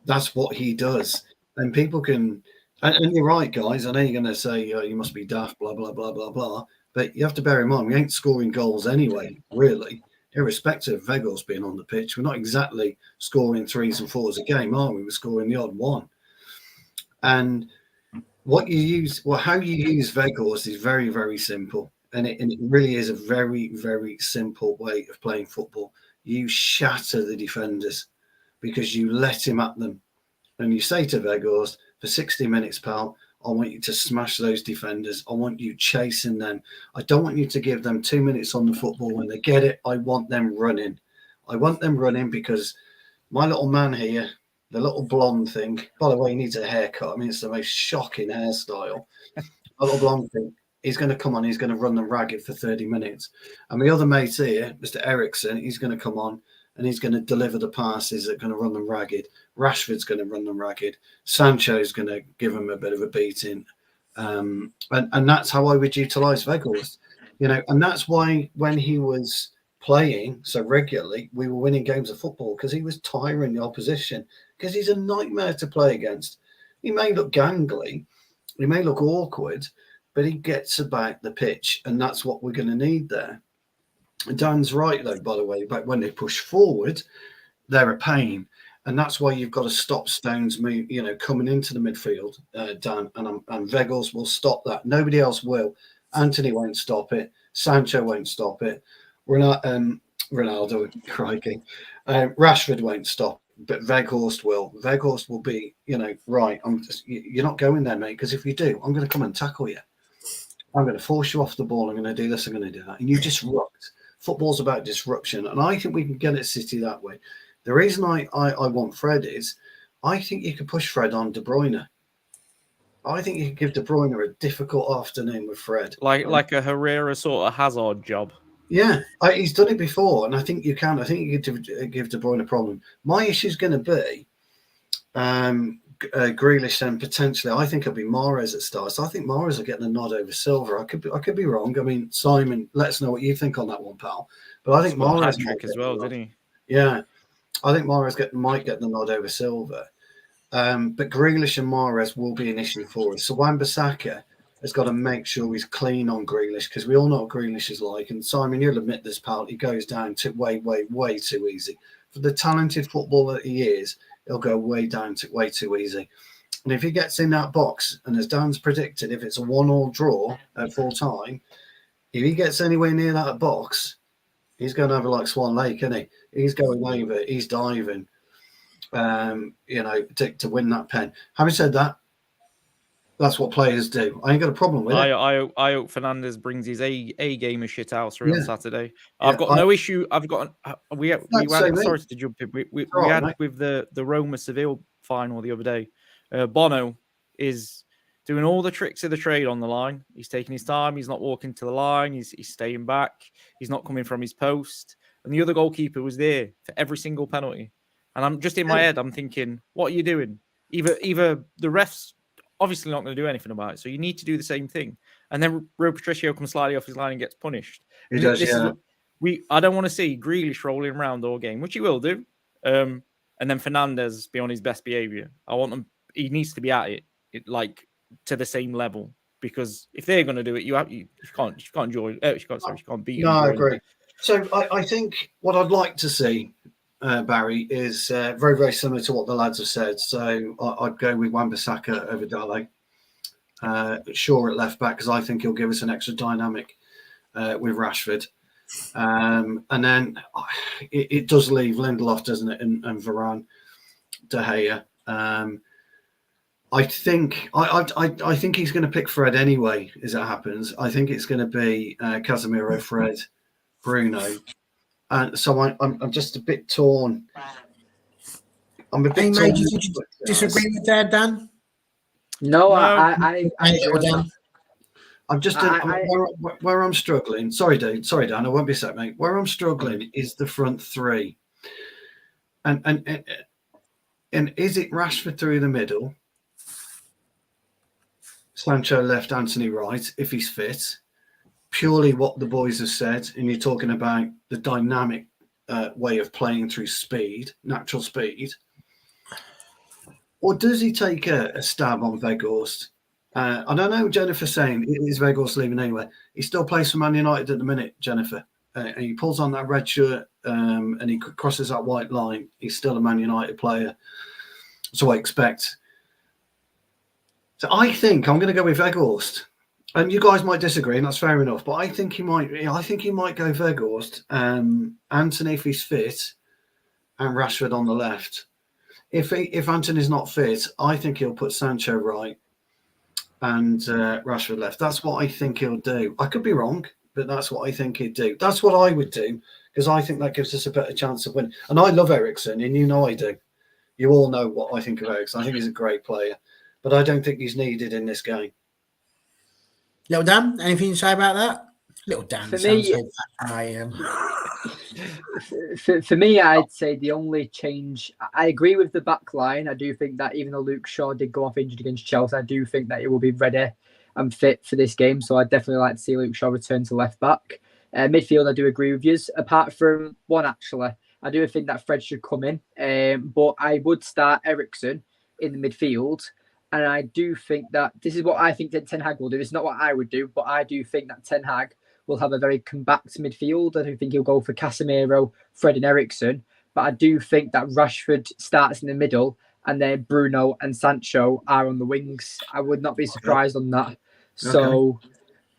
that's what he does. And people can, and you're right, guys, I know you're going to say, you must be daft, blah, blah, blah, blah, blah, but you have to bear in mind, we ain't scoring goals anyway, really, irrespective of Weghorst being on the pitch. We're not exactly scoring 3s and 4s a game, are we? We're scoring the odd one. And how you use Weghorst is very, very simple. And it really is a very, very simple way of playing football. You shatter the defenders because you let him at them. And you say to Weghorst, for 60 minutes, pal, I want you to smash those defenders. I want you chasing them. I don't want you to give them 2 minutes on the football. When they get it, I want them running. I want them running because my little man here, the little blonde thing, by the way, he needs a haircut. It's the most shocking hairstyle. A little blonde thing. He's going to come on. He's going to run them ragged for 30 minutes. And my other mate here, Mr. Eriksen, he's going to come on and he's going to deliver the passes that are going to run them ragged. Rashford's going to run them ragged. Sancho's going to give them a bit of a beating. And that's how I would utilise Weghorst. And that's why when he was playing so regularly, we were winning games of football, because he was tiring the opposition, because he's a nightmare to play against. He may look gangly, he may look awkward, but he gets about the pitch, and that's what we're going to need there. Dan's right, though, by the way, but when they push forward, they're a pain. And that's why you've got to stop Stones move, coming into the midfield, Dan, and Vegas will stop that. Nobody else will. Anthony won't stop it. Sancho won't stop it. Ronaldo, crikey. Rashford won't stop, but Weghorst will. Weghorst will be, right, you're not going there, mate, because if you do, I'm going to come and tackle you. I'm going to force you off the ball. I'm going to do this. I'm going to do that. And you disrupt. Football's about disruption. And I think we can get at City that way. The reason I want Fred is I think you could push Fred on De Bruyne. I think you could give De Bruyne a difficult afternoon with Fred. Like a Herrera sort of Hazard job. Yeah, he's done it before, and I think you can. I think you could give De Bruyne a problem. My issue is going to be Grealish, then potentially. I think it'll be Mahrez at starts. I think Mahrez are getting a nod over Silva. I could be wrong. I mean, Simon, let us know what you think on that one, pal. But I think Mahrez trick as well, didn't he? Yeah, I think Mahrez might get the nod over Silva. But Grealish and Mahrez will be an issue for us. So Wan-Bissaka has got to make sure he's clean on Grealish, because we all know what Grealish is like. And Simon, you'll admit this, pal, he goes down to way too easy. For the talented footballer that he is, he'll go way too easy. And if he gets in that box, and as Dan's predicted, if it's a 1-1 draw at full time, if he gets anywhere near that box, he's going over like Swan Lake, isn't he? He's going over, he's diving, to win that pen. Having said that, that's what players do. I ain't got a problem with it. I hope Fernandes brings his A game of shit out on Saturday. Yeah, I've got no issue. I've got we had sorry to jump in. We had mate. with the Roma Seville final the other day. Bono is doing all the tricks of the trade on the line. He's taking his time. He's not walking to the line. He's staying back. He's not coming from his post. And the other goalkeeper was there for every single penalty. And I'm just in my head, I'm thinking, what are you doing? Either the refs obviously not going to do anything about it, so you need to do the same thing. And then Rui Patricio comes slightly off his line and gets punished. He does, I don't want to see Grealish rolling around all game, which he will do. And then Fernandes be on his best behaviour. I want him. He needs to be at it like to the same level, because if they're going to do it, you can't beat. No, I agree. So I think what I'd like to see, Barry, is very, very similar to what the lads have said. So I'd go with Wan-Bissaka over Dele. Shaw at left back, because I think he'll give us an extra dynamic with Rashford. And then it does leave Lindelof, doesn't it, and Varane, De Gea. I think he's going to pick Fred anyway, as it happens. I think it's going to be Casemiro, Fred, Bruno. And so I'm just a bit torn. I'm a bit torn. Did you disagree with that, Dan? No, I I'm just where I'm struggling. Sorry, Dan. I won't be a sec, mate. Where I'm struggling is the front three, and is it Rashford through the middle, Sancho left, Anthony right, if he's fit? Purely what the boys have said, and you're talking about the dynamic way of playing through speed, natural speed, or does he take a stab on Weghorst? I don't know. Jennifer saying is Weghorst leaving anyway. He still plays for Man United at the minute, Jennifer, and he pulls on that red shirt and he crosses that white line. He's still a Man United player, so I expect. So I think I'm going to go with Weghorst. And you guys might disagree, and that's fair enough. But I think he might. I think he might go Weghorst, Anthony if he's fit, and Rashford on the left. If Anthony's not fit, I think he'll put Sancho right and Rashford left. That's what I think he'll do. I could be wrong, but that's what I think he'd do. That's what I would do, because I think that gives us a better chance of winning. And I love Eriksen, and you know I do. You all know what I think of Eriksen. I think he's a great player, but I don't think he's needed in this game. Little Dan, anything to say about that? Little Dan. For me, so I am. For me, I'd say the only change. I agree with the back line. I do think that even though Luke Shaw did go off injured against Chelsea, I do think that he will be ready and fit for this game. So I'd definitely like to see Luke Shaw return to left back. Midfield, I do agree with you. Apart from one, actually, I do think that Fred should come in. But I would start Eriksen in the midfield. And I do think that this is what I think that Ten Hag will do. It's not what I would do, but I do think that Ten Hag will have a very compact midfield. I do think he'll go for Casemiro, Fred and Eriksen. But I do think that Rashford starts in the middle and then Bruno and Sancho are on the wings. I would not be surprised on that. So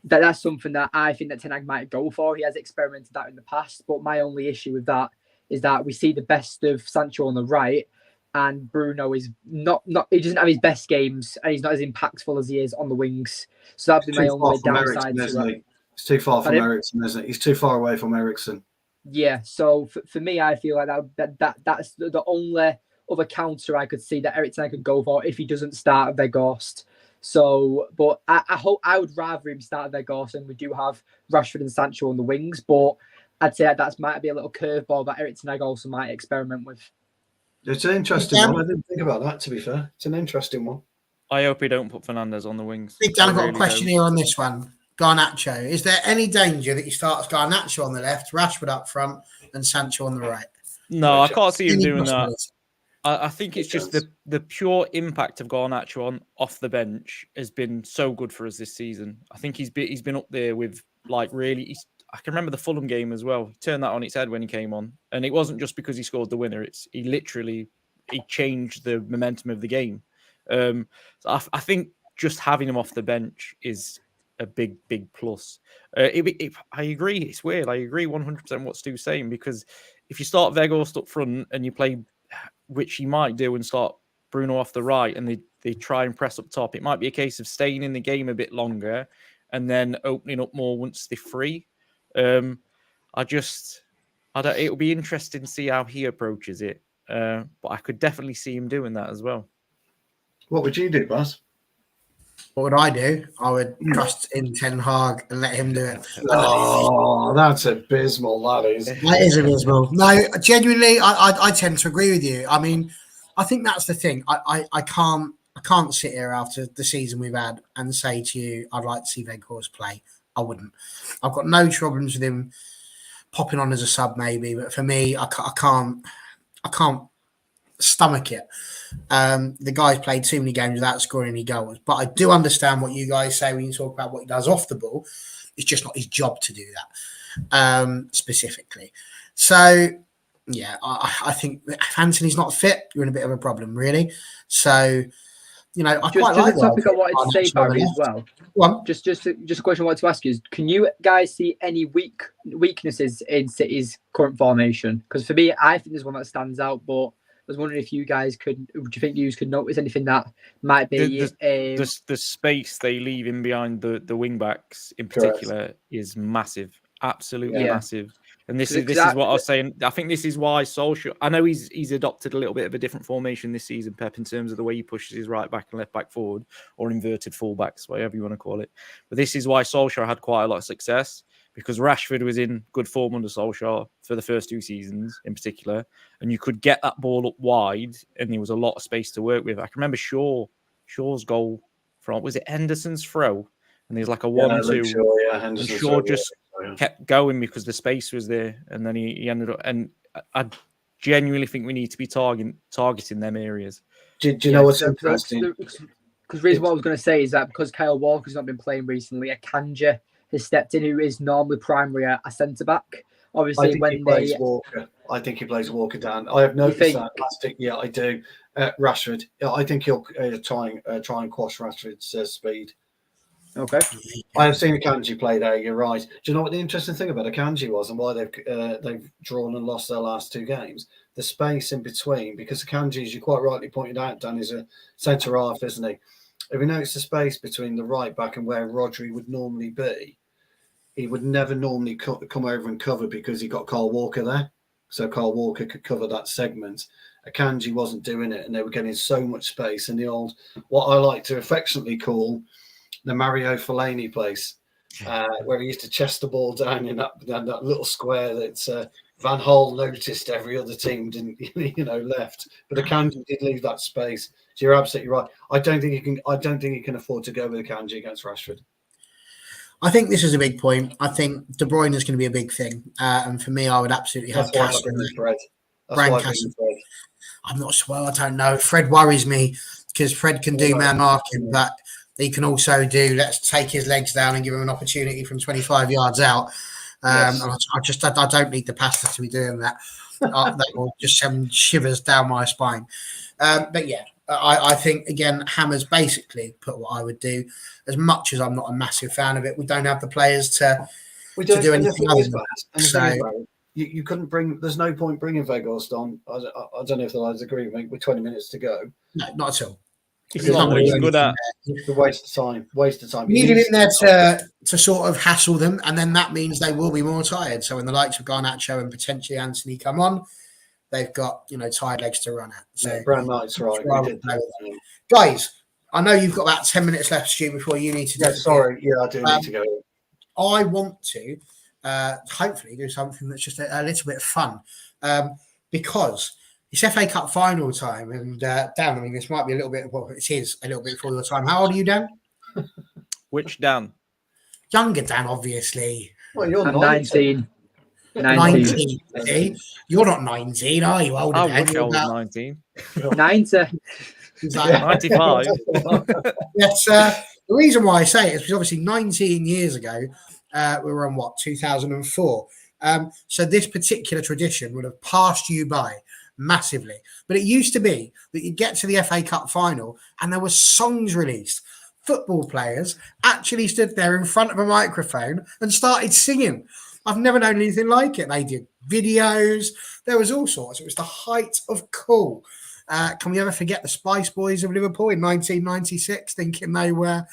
that's something that I think that Ten Hag might go for. He has experimented that in the past. But my only issue with that is that we see the best of Sancho on the right, and Bruno is not he doesn't have his best games, and he's not as impactful as he is on the wings. So that'd be my only downside to that. It's too far from Eriksen, isn't it? He's too far away from Eriksen. Yeah, so for me, I feel like that's the only other counter I could see that Eriksen could go for if he doesn't start Weghorst. So, but I hope I would rather him start Weghorst, and we do have Rashford and Sancho on the wings. But I'd say that might be a little curveball that Eric Ten Hag also might experiment with. It's an interesting one. I didn't think about that, to be fair. It's an interesting one. I hope he don't put Fernandes on the wings. Big Dan, I've got a question here on this one. Garnacho. Is there any danger that he starts Garnacho on the left, Rashford up front, and Sancho on the right? No, I can't see him doing that. I think it's just the pure impact of Garnacho on off the bench has been so good for us this season. I think he's been up there with like really. I can remember the Fulham game as well. He turned that on its head when he came on, and it wasn't just because he scored the winner. He changed the momentum of the game. So I think just having him off the bench is a big plus. I agree. It's weird. I agree 100% what Stu's saying, because if you start Weghorst up front and you play, which he might do, and start Bruno off the right, and they try and press up top, it might be a case of staying in the game a bit longer and then opening up more once they're free. It'll be interesting to see how he approaches it. But I could definitely see him doing that as well. What would you do, Buzz? What would I do? I would trust in Ten Hag and let him do it. Oh, that's abysmal, that is. That is abysmal. No, genuinely, I tend to agree with you. I mean, I think that's the thing. I can't sit here after the season we've had and say to you, I'd like to see Weghorst play. I wouldn't. I've got no problems with him popping on as a sub, maybe, but for me, I can't stomach it. The guy's played too many games without scoring any goals, but I do understand what you guys say when you talk about what he does off the ball. It's just not his job to do that specifically. So, yeah, I think if Anthony's not fit, you're in a bit of a problem, really. So, you know, I quite like the topic I wanted to say, Barry, as well. Just a question I wanted to ask you is: can you guys see any weaknesses in City's current formation? Because for me, I think there's one that stands out, but I was wondering if you guys could. Do you think you could notice anything that might be the space they leave in behind the wing backs in particular is massive, absolutely massive. And this is what I was saying. I think this is why Solskjaer. I know he's adopted a little bit of a different formation this season, Pep, in terms of the way he pushes his right back and left back forward, or inverted fullbacks, whatever you want to call it. But this is why Solskjaer had quite a lot of success, because Rashford was in good form under Solskjaer for the first 2 seasons in particular, and you could get that ball up wide, and there was a lot of space to work with. I can remember Shaw's goal from, was it Henderson's throw? And there's like a 1-2, and Shaw just kept going because the space was there, and then he ended up. And I genuinely think we need to be targeting them areas. Do you know what's interesting? Because the reason what I was going to say is that because Kyle Walker's not been playing recently, Akanji has stepped in, who is normally primary a centre back. Obviously, Walker. I think he plays Walker down. I have noticed that plastic. Yeah, I do. Rashford. Yeah, I think he'll try and quash Rashford's speed. Okay. I have seen Akanji play there. You're right. Do you know what the interesting thing about Akanji was, and why they've drawn and lost their last 2 games? The space in between, because Akanji, as you quite rightly pointed out, Dan, is a centre half, isn't he? If you notice the space between the right back and where Rodri would normally be, he would never normally come over and cover because he got Kyle Walker there. So Kyle Walker could cover that segment. Akanji wasn't doing it, and they were getting so much space in the old, what I like to affectionately call the Mario Fellaini place, where he used to chest the ball down in that little square that Van Gaal noticed every other team didn't, left. But Akanji did leave that space. So you're absolutely right. I don't think he can afford to go with Akanji against Rashford. I think this is a big point. I think De Bruyne is going to be a big thing, and for me, I would absolutely have Cash in there. I'm not sure. I don't know. Fred worries me. because Fred can do man marking, but he can also do let's take his legs down and give him an opportunity from 25 yards out. And I don't need the pastor to be doing that. That will just send shivers down my spine. But yeah, I think again, Hammer's basically put what I would do. As much as I'm not a massive fan of it, we don't have the players to do anything other than that. So you couldn't bring. There's no point bringing Vegas on. I don't know if the lads agree with 20 minutes to go. No, not at all. He's not what he's good at. It's a waste of time. Waste of time. You need him in there to sort of hassle them, and then that means they will be more tired. So when the likes of Garnacho and potentially Anthony come on, they've got tired legs to run at. So Brand Knight's right. Guys, I know you've got about 10 minutes left, Stu, before you need to do. Sorry, I do need to go. I want to hopefully do something that's just a little bit fun because it's FA Cup final time, and Dan, I mean, this might be a little bit. Well, it is a little bit before your time. How old are you, Dan? Which Dan? Younger Dan, obviously. Well, you're 19. 19. You're not 19, are you? Older I Dan. wish I was 19. 90. He's like, 95. Yes, the reason why I say it is because obviously 19 years ago, we were on 2004. So this particular tradition would have passed you by massively. But it used to be that you'd get to the FA Cup final and there were songs released. Football players actually stood there in front of a microphone and started singing. I've never known anything like it. They did videos. There was all sorts. It was the height of cool. Can we ever forget the Spice Boys of Liverpool in 1996, thinking they were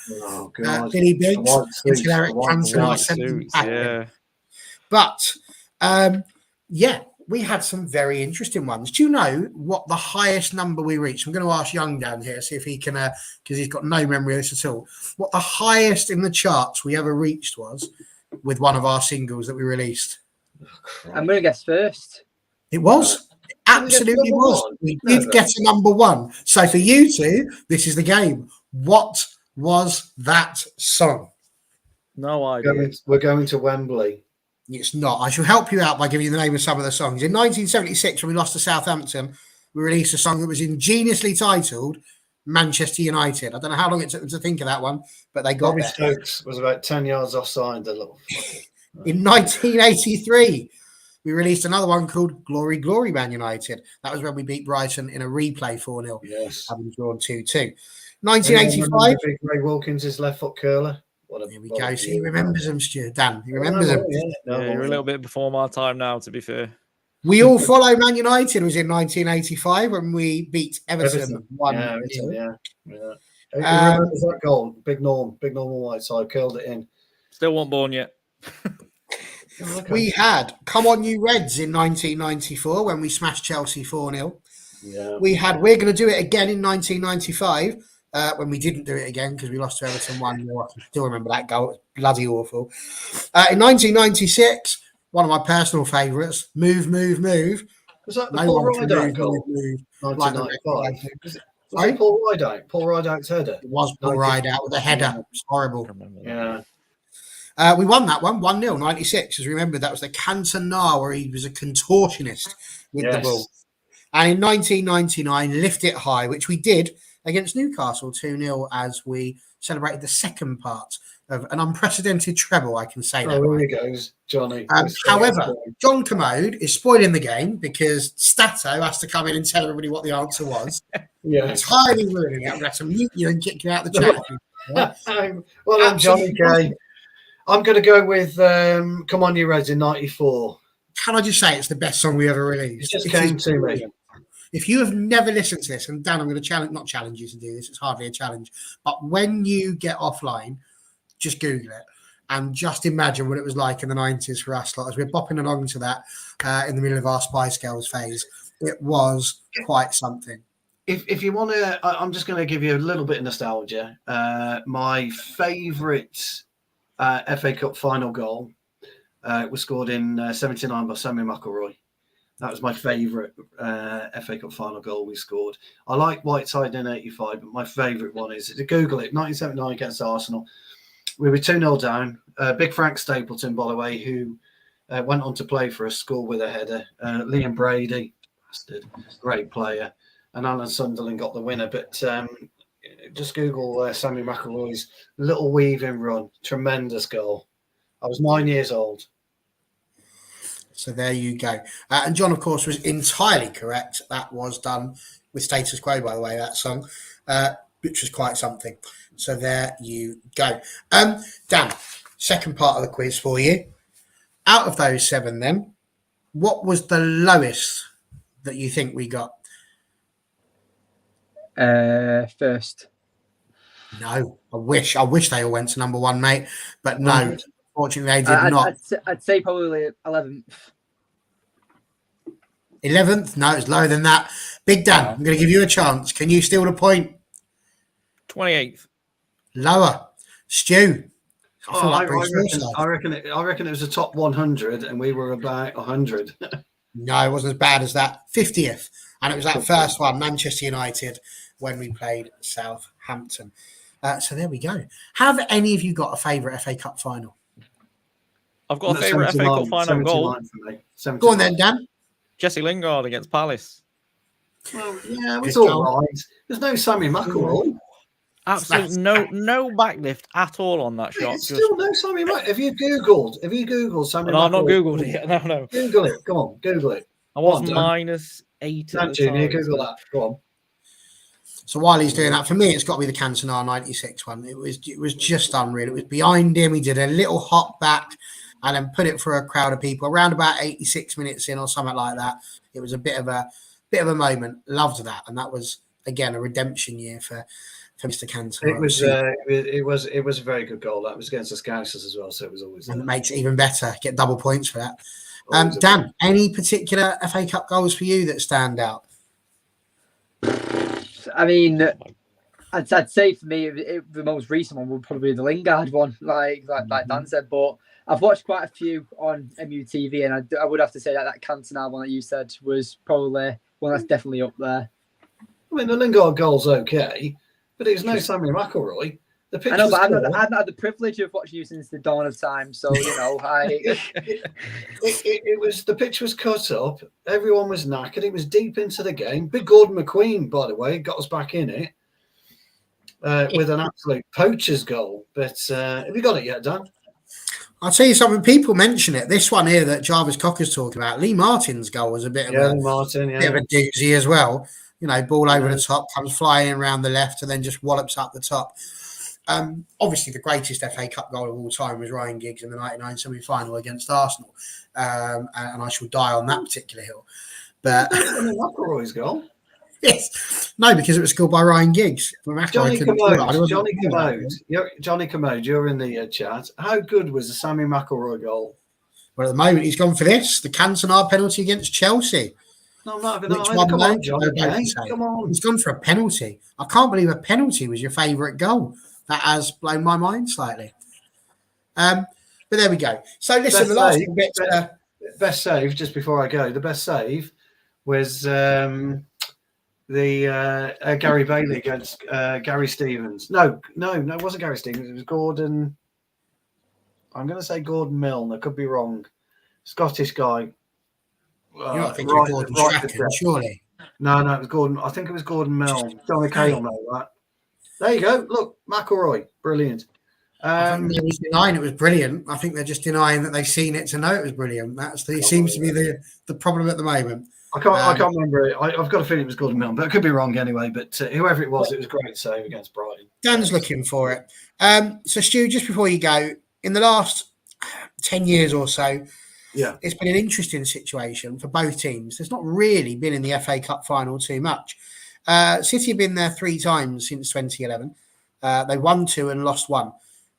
Billy Biggs, until Eric Cantona sent them back. But we had some very interesting ones. Do you know what the highest number we reached? I'm going to ask Young Dan here, see if he can, because he's got no memory of this at all. What the highest in the charts we ever reached was with one of our singles that we released. I'm going to guess first. It was. It absolutely was. We did get a number one. So for you two, this is the game. What was that song? No idea. We're going to Wembley. It's not. I shall help you out by giving you the name of some of the songs. In 1976, when we lost to Southampton, we released a song that was ingeniously titled Manchester United. I don't know how long it took them to think of that one, but they got Bobby there. Stokes was about 10 yards offside. In 1983, we released another one called Glory, Glory, Man United. That was when we beat Brighton in a replay 4-0. Yes. Having drawn 2-2. 1985. Ray Wilkins' left foot curler. Here we go. See, he remembers them, Stu. Dan, he remembers them. You're a little bit before my time now, to be fair. We all follow Man United was in 1985 when we beat Everton 1-0. Who remembers that goal? Big Norm on Whiteside curled it in. Still weren't born yet. We had Come On You Reds in 1994 when we smashed Chelsea 4-0. Yeah. We had We're Going to Do It Again in 1995 when we didn't do it again because we lost to Everton 1-0. I can still remember that goal. It was bloody awful. In 1996, one of my personal favourites, Move, Move, Move. Was that the Paul Rideout goal? 1995. Was it Paul Rideout? Paul Rideout's header? It was Paul Rideout with a header. It was horrible. Yeah. We won that one, 1-0, 96. As remember, that was the Cantona where he was a contortionist with the ball. And in 1999, Lift It High, which we did against Newcastle 2-0 as we celebrated the second part of an unprecedented treble, I can say that. Oh, here he goes, Johnny. However, John Commode is spoiling the game because Stato has to come in and tell everybody what the answer was. Entirely ruining it. I'm going to mute you and kick you out of the chat. Well, I'm Johnny K. I'm going to go with Come On You Reds in 94. Can I just say it's the best song we ever released? It just came to me. If you have never listened to this, and Dan, I'm going to not challenge you to do this, it's hardly a challenge, but when you get offline, just Google it and just imagine what it was like in the 90s for us lot as we're bopping along to that in the middle of our Spice Girls phase. It was quite something. If you want to, I'm just going to give you a little bit of nostalgia. My favourite FA Cup final goal was scored in 79 by Sammy McElroy. That was my favourite FA Cup final goal we scored. I like Whiteside in 85, but my favourite one is, to Google it, 1979 against Arsenal. We were 2-0 down. Big Frank Stapleton, by the way, who went on to play for us, scored with a header. Liam Brady, bastard, great player. and Alan Sunderland got the winner. But just Google Sammy McIlroy's little weaving run. Tremendous goal. I was 9 years old. So there you go. And John, of course, was entirely correct. That was done with Status Quo, by the way, that song, which was quite something. So there you go. Dan, second part of the quiz for you. Out of those 7 then, what was the lowest that you think we got? First. No, I wish they all went to number 1, mate. But no, unfortunately they did not. I'd say probably 11th. 11th? No, it's lower than that. Big Dan, I'm going to give you a chance. Can you steal the point? 28th. Lower. Stu. I reckon it was a top 100 and we were about 100. No, it wasn't as bad as that. 50th. And it was that first one, Manchester United, when we played Southampton. So there we go. Have any of you got a favourite FA Cup final? I've got a favourite FA Cup final goal. Go on then, Dan. Jesse Lingard against Palace. Well, yeah, it was all right. There's no Sammy McIlroy. Absolutely no backlift at all on that shot. Still no Sammy McIlroy. Have you googled Sammy McIlroy? No, I've not googled it yet. No. Google it. Come on, Google it. I was -8 at the Junior, time. Google that. Go on. So while he's doing that, for me, it's got to be the Cantona 96 one. It was just unreal. It was behind him. He did a little hop back and then put it for a crowd of people around about 86 minutes in or something like that. It was a bit of a moment. Loved that. And that was, again, a redemption year for Mr. Cantona. It was a very good goal. That was against the Scousers as well, so it was always and it makes it even better. Get double points for that. Dan, any particular FA Cup goals for you that stand out? I mean, I'd say for me, the most recent one would probably be the Lingard one, like Dan said. But I've watched quite a few on MUTV, and I would have to say that Cantona one that you said was probably one that's definitely up there. I mean, the Lingard goal's okay, but it was no Sammy McIlroy. I know, but I've not had the privilege of watching you since the dawn of time, so you know, it was, the pitch was cut up, everyone was knackered, it was deep into the game. Big Gordon McQueen, by the way, got us back in it with an absolute poacher's goal. But have you got it yet, Dan? I'll tell you something. People mention it. This one here that Jarvis Cocker's talking about, Lee Martin's goal was a bit of a doozy as well. You know, ball over the top, comes flying around the left, and then just wallops up the top. Obviously, the greatest FA Cup goal of all time was Ryan Giggs in the 99 semi-final against Arsenal, and I shall die on that particular hill. But McIlroy's goal. Yes, no, because it was scored by Ryan Giggs. Johnny Commode, you're in the chat. How good was the Sammy McIlroy goal? Well, at the moment, he's gone for this, the Cantona penalty against Chelsea. No, I'm not having Which that. one, Come mate? on, Johnny. Okay. Come on. He's gone for a penalty. I can't believe a penalty was your favourite goal. That has blown my mind slightly. But there we go. So listen, the last bit. Best save, just before I go, the best save was the Gary Bailey against Gary Stevens. No, it wasn't Gary Stevens. It was Gordon. I'm going to say Gordon Milne. I could be wrong. Scottish guy. You're not thinking of Gordon Strachan, surely? No, it was Gordon. I think it was Gordon Milne. Johnny Kay will know that. There you go. Look, McIlroy. Brilliant. I think they're denying it was brilliant. I think they're just denying that they've seen it to know it was brilliant. It seems to be the problem at the moment. I can't remember it. I've got a feeling it was Gordon Milne, but I could be wrong anyway. But whoever it was a great save against Brighton. Dan's looking for it. So, Stu, just before you go, in the last 10 years or so, it's been an interesting situation for both teams. There's not really been in the FA Cup final too much. City have been there 3 times since 2011. They won 2 and lost 1.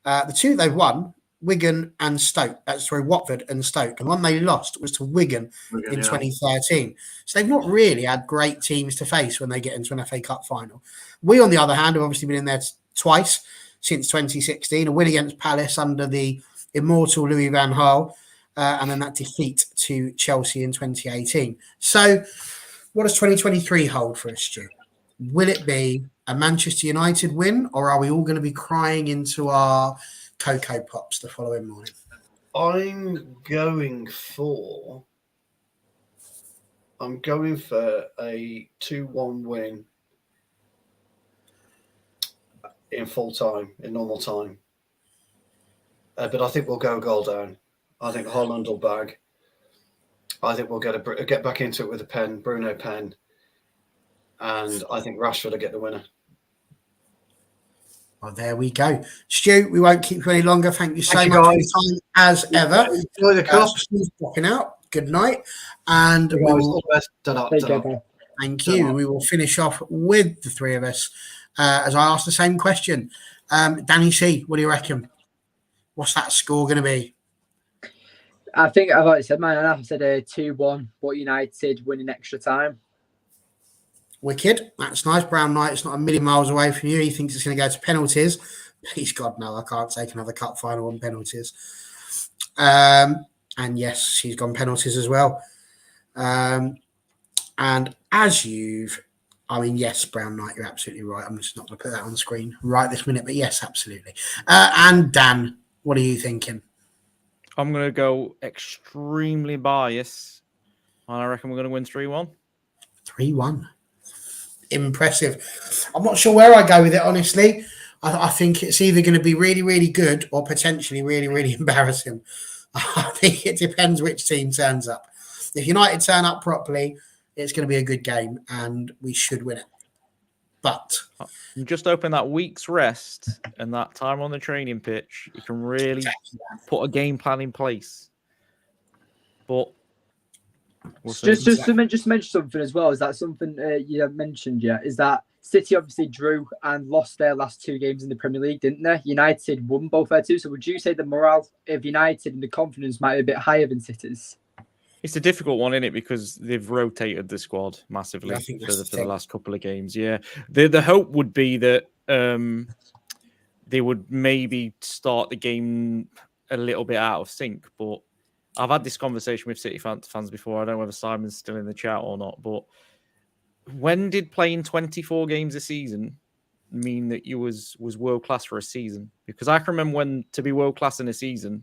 The 2 they've won, Wigan and Stoke. Watford and Stoke. And one they lost was to Wigan in 2013. So they've not really had great teams to face when they get into an FA Cup final. We, on the other hand, have obviously been in there twice since 2016. A win against Palace under the immortal Louis van Gaal, and then that defeat to Chelsea in 2018. So what does 2023 hold for us, Stu? Will it be a Manchester United win, or are we all going to be crying into our Cocoa Pops the following morning? I'm going for I'm going for a 2-1 win in full time, in normal time. But I think we'll go a goal down. I think Holland will bag. I think we'll get back into it with a pen, Bruno pen. And I think Rashford will get the winner. Well, there we go. Stu, we won't keep you any longer. Thank you so Thank you, much for guys. your time, as ever. Enjoy the cup. Stu's dropping out. Good night. And You we guys, will, all the best. Ta-da, Take ta-da. care, bye. thank you. We will finish off with the three of us as I ask the same question. Danny C, what do you reckon? What's that score going to be? I think I've already said mine. I've said a 2-1, but United winning extra time. Wicked. That's nice. Brown Knight's not a million miles away from you. He thinks it's going to go to penalties. Please God, no, I can't take another cup final on penalties. And yes, she's gone penalties as well. And as yes, Brown Knight, you're absolutely right. I'm just not going to put that on screen right this minute, but yes, absolutely. And Dan, what are you thinking? I'm going to go extremely biased. And I reckon we're going to win 3-1. 3-1. Impressive. I'm not sure where I go with it, honestly. I think it's either going to be really, really good or potentially really, really embarrassing. I think it depends which team turns up. If United turn up properly, it's going to be a good game and we should win it. But just open that week's rest and that time on the training pitch, you can really put a game plan in place. But we'll just to mention something as well. Is that something you have mentioned yet? Is that City obviously drew and lost their last two games in the Premier League, didn't they? United won both their two. So would you say the morale of United and the confidence might be a bit higher than City's? It's a difficult one, isn't it? Because they've rotated the squad massively for the last couple of games. Yeah, the hope would be that they would maybe start the game a little bit out of sync. But I've had this conversation with City fans before. I don't know whether Simon's still in the chat or not. But when did playing 24 games a season mean that you was world class for a season? Because I can remember when to be world class in a season,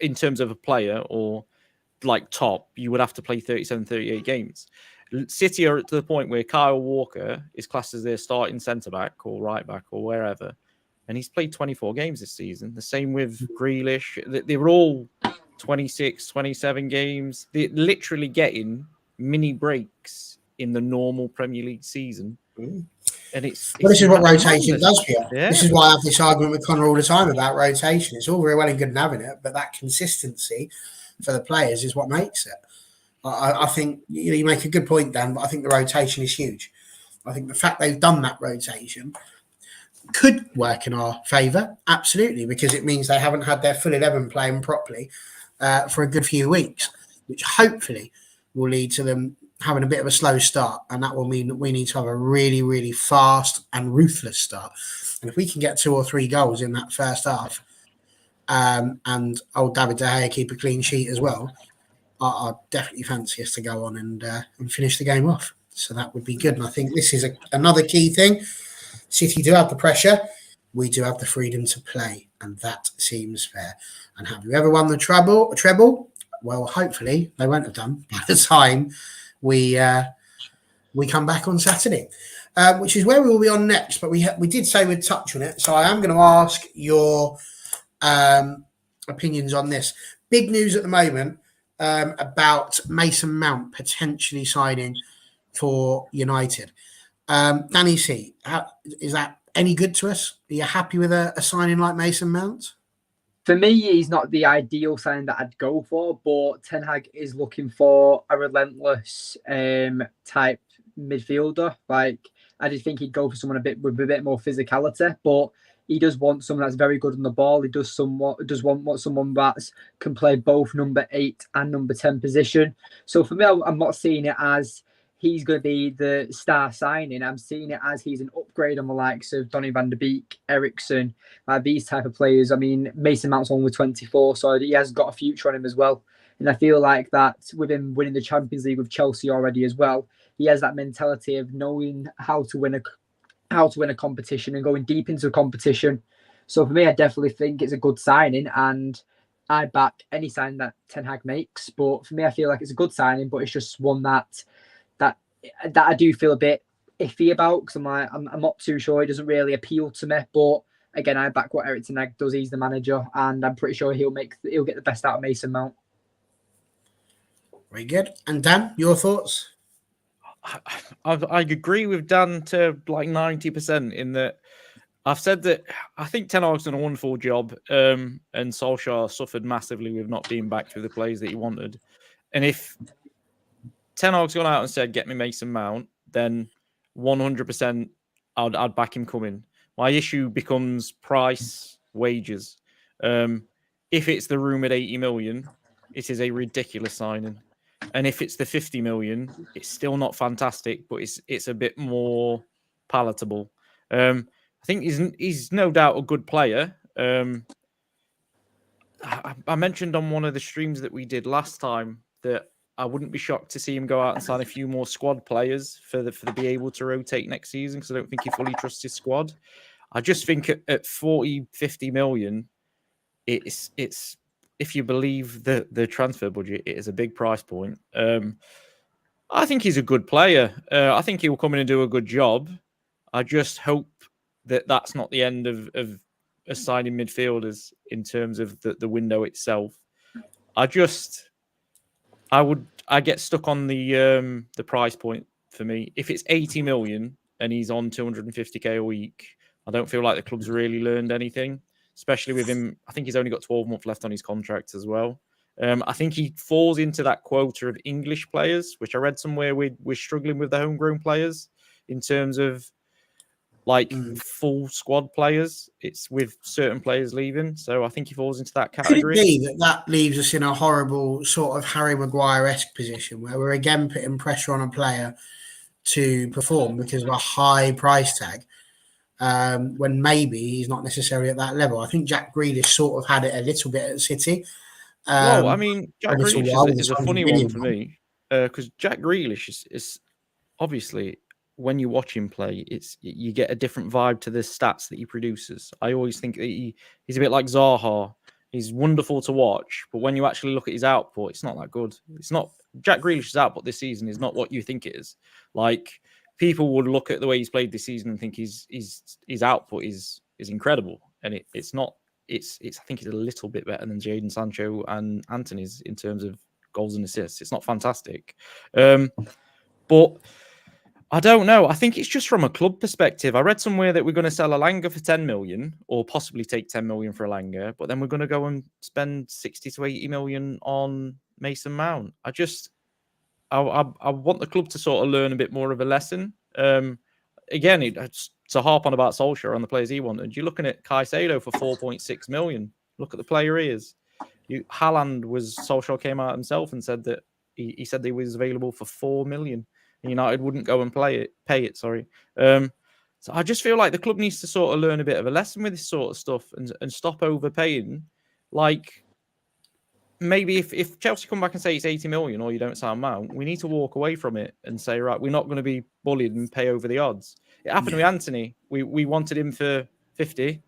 in terms of a player or like top, you would have to play 37, 38 games. City are to the point where Kyle Walker is classed as their starting centre-back or right-back or wherever, and he's played 24 games this season. The same with Grealish. They were all 26, 27 games. They're literally getting mini breaks in the normal Premier League season. And it's this is what rotation does here. Yeah. This is why I have this argument with Connor all the time about rotation. It's all very well and good and having it, but that consistency for the players is what makes it. I think you make a good point, Dan, but I think the rotation is huge. I think the fact they've done that rotation could work in our favour, absolutely, because it means they haven't had their full 11 playing properly for a good few weeks, which hopefully will lead to them having a bit of a slow start, and that will mean that we need to have a really, really fast and ruthless start. And if we can get 2 or 3 goals in that first half, and old David De Gea keep a clean sheet as well, I'd definitely fancy us to go on and finish the game off. So that would be good. And I think this is another key thing. City do have the pressure. We do have the freedom to play. And that seems fair. And have you ever won the treble? Well, hopefully they won't have done by the time we come back on Saturday, which is where we will be on next. But we did say we'd touch on it. So I am going to ask your opinions on this. Big news at the moment about Mason Mount potentially signing for United. Danny C, is that any good to us? Are you happy with a signing like Mason Mount? For me, he's not the ideal signing that I'd go for, but Ten Hag is looking for a relentless type midfielder. Like, I just think he'd go for someone with a bit more physicality, but he does want someone that's very good on the ball. He does want someone that can play both number 8 and number 10 position. So for me, I'm not seeing it as he's going to be the star signing. I'm seeing it as he's an upgrade on the likes of Donny van de Beek, Eriksen, these type of players. I mean, Mason Mount's only 24, so he has got a future on him as well. And I feel like that with him winning the Champions League with Chelsea already as well, he has that mentality of knowing how to win a competition and going deep into a competition. So for me, I definitely think it's a good signing, and I back any sign that Ten Hag makes. But for me, I feel like it's a good signing, but it's just one that that I do feel a bit iffy about, because I'm not too sure. It doesn't really appeal to me. But again, I back what Eric Ten Hag does. He's the manager, and I'm pretty sure he'll get the best out of Mason Mount. Very good. And Dan, your thoughts? I agree with Dan to like 90% in that I've said that I think Ten Hag's done a wonderful job, and Solskjaer suffered massively with not being back to the players that he wanted. And if Ten Hag's gone out and said, "Get me Mason Mount," then 100% I'd back him coming. My issue becomes price, wages. If it's the rumoured 80 million, it is a ridiculous signing. And if it's the 50 million, it's still not fantastic, but it's a bit more palatable. I think he's no doubt a good player. I mentioned on one of the streams that we did last time that I wouldn't be shocked to see him go out and sign a few more squad players for the be able to rotate next season, because I don't think he fully trusts his squad. I just think at 40, 50 million, it's if you believe the transfer budget, it is a big price point. I think he's a good player. I think he will come in and do a good job. I just hope that that's not the end of signing midfielders in terms of the window itself. I get stuck on the price point for me. If it's 80 million and he's on 250k a week, I don't feel like the club's really learned anything, especially with him. I think he's only got 12 months left on his contract as well. I think he falls into that quota of English players, which I read somewhere we're struggling with the homegrown players in terms of like full squad players. It's with certain players leaving. So I think he falls into that category. Could it be that leaves us in a horrible sort of Harry Maguire-esque position where we're again putting pressure on a player to perform because of a high price tag, when maybe he's not necessarily at that level? I think Jack Grealish sort of had it a little bit at City. Well, I mean, Jack Grealish is a funny one for me, because Jack Grealish is obviously, when you watch him play, you get a different vibe to the stats that he produces. I always think that he's a bit like Zaha. He's wonderful to watch, but when you actually look at his output, it's not that good. It's not Jack Grealish's output this season is not what you think it is. Like, people would look at the way he's played this season and think his output is incredible, and it's not. I think he's a little bit better than Jadon Sancho and Antony's in terms of goals and assists. It's not fantastic, but I don't know. I think it's just from a club perspective. I read somewhere that we're going to sell Elanga for 10 million, or possibly take 10 million for Elanga, but then we're going to go and spend 60 to 80 million on Mason Mount. I want the club to sort of learn a bit more of a lesson. Again, it's to harp on about Solskjaer and the players he wanted. You're looking at Caicedo for 4.6 million. Look at the player he is. Haaland Solskjaer came out himself and said that he said he was available for 4 million. United wouldn't go and pay it. So I just feel like the club needs to sort of learn a bit of a lesson with this sort of stuff and stop overpaying. Like, maybe if Chelsea come back and say it's 80 million or you don't sign Mount, we need to walk away from it and say, right, we're not going to be bullied and pay over the odds. It happened with Antony. We wanted him for 50,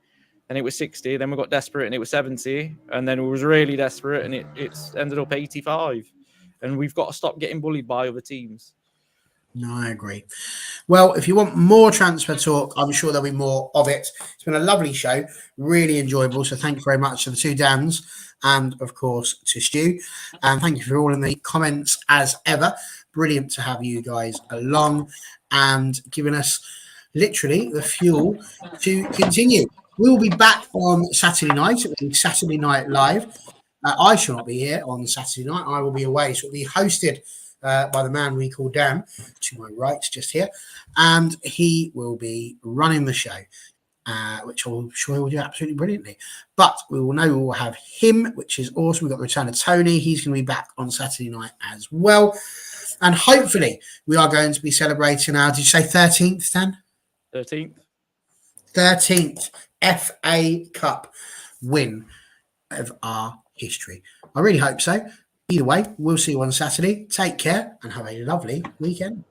and it was 60. Then we got desperate and it was 70, and then we was really desperate and it's ended up 85. And we've got to stop getting bullied by other teams. No, I agree. Well, if you want more transfer talk, I'm sure there'll be more of it. It's been a lovely show, really enjoyable. So thank you very much to the two Dans and, of course, to Stu. And thank you for all in the comments as ever. Brilliant to have you guys along and giving us literally the fuel to continue. We'll be back on Saturday night. It will be Saturday Night Live. I shall not be here on Saturday night. I will be away. So it will be hosted by the man we call Dan, to my right, just here. And he will be running the show, which I'm sure he will do absolutely brilliantly. But we will know we will have him, which is awesome. We've got the return of Tony. He's going to be back on Saturday night as well. And hopefully we are going to be celebrating our, did you say 13th, Dan? 13th. 13th FA Cup win of our history. I really hope so. Either way, we'll see you on Saturday. Take care and have a lovely weekend.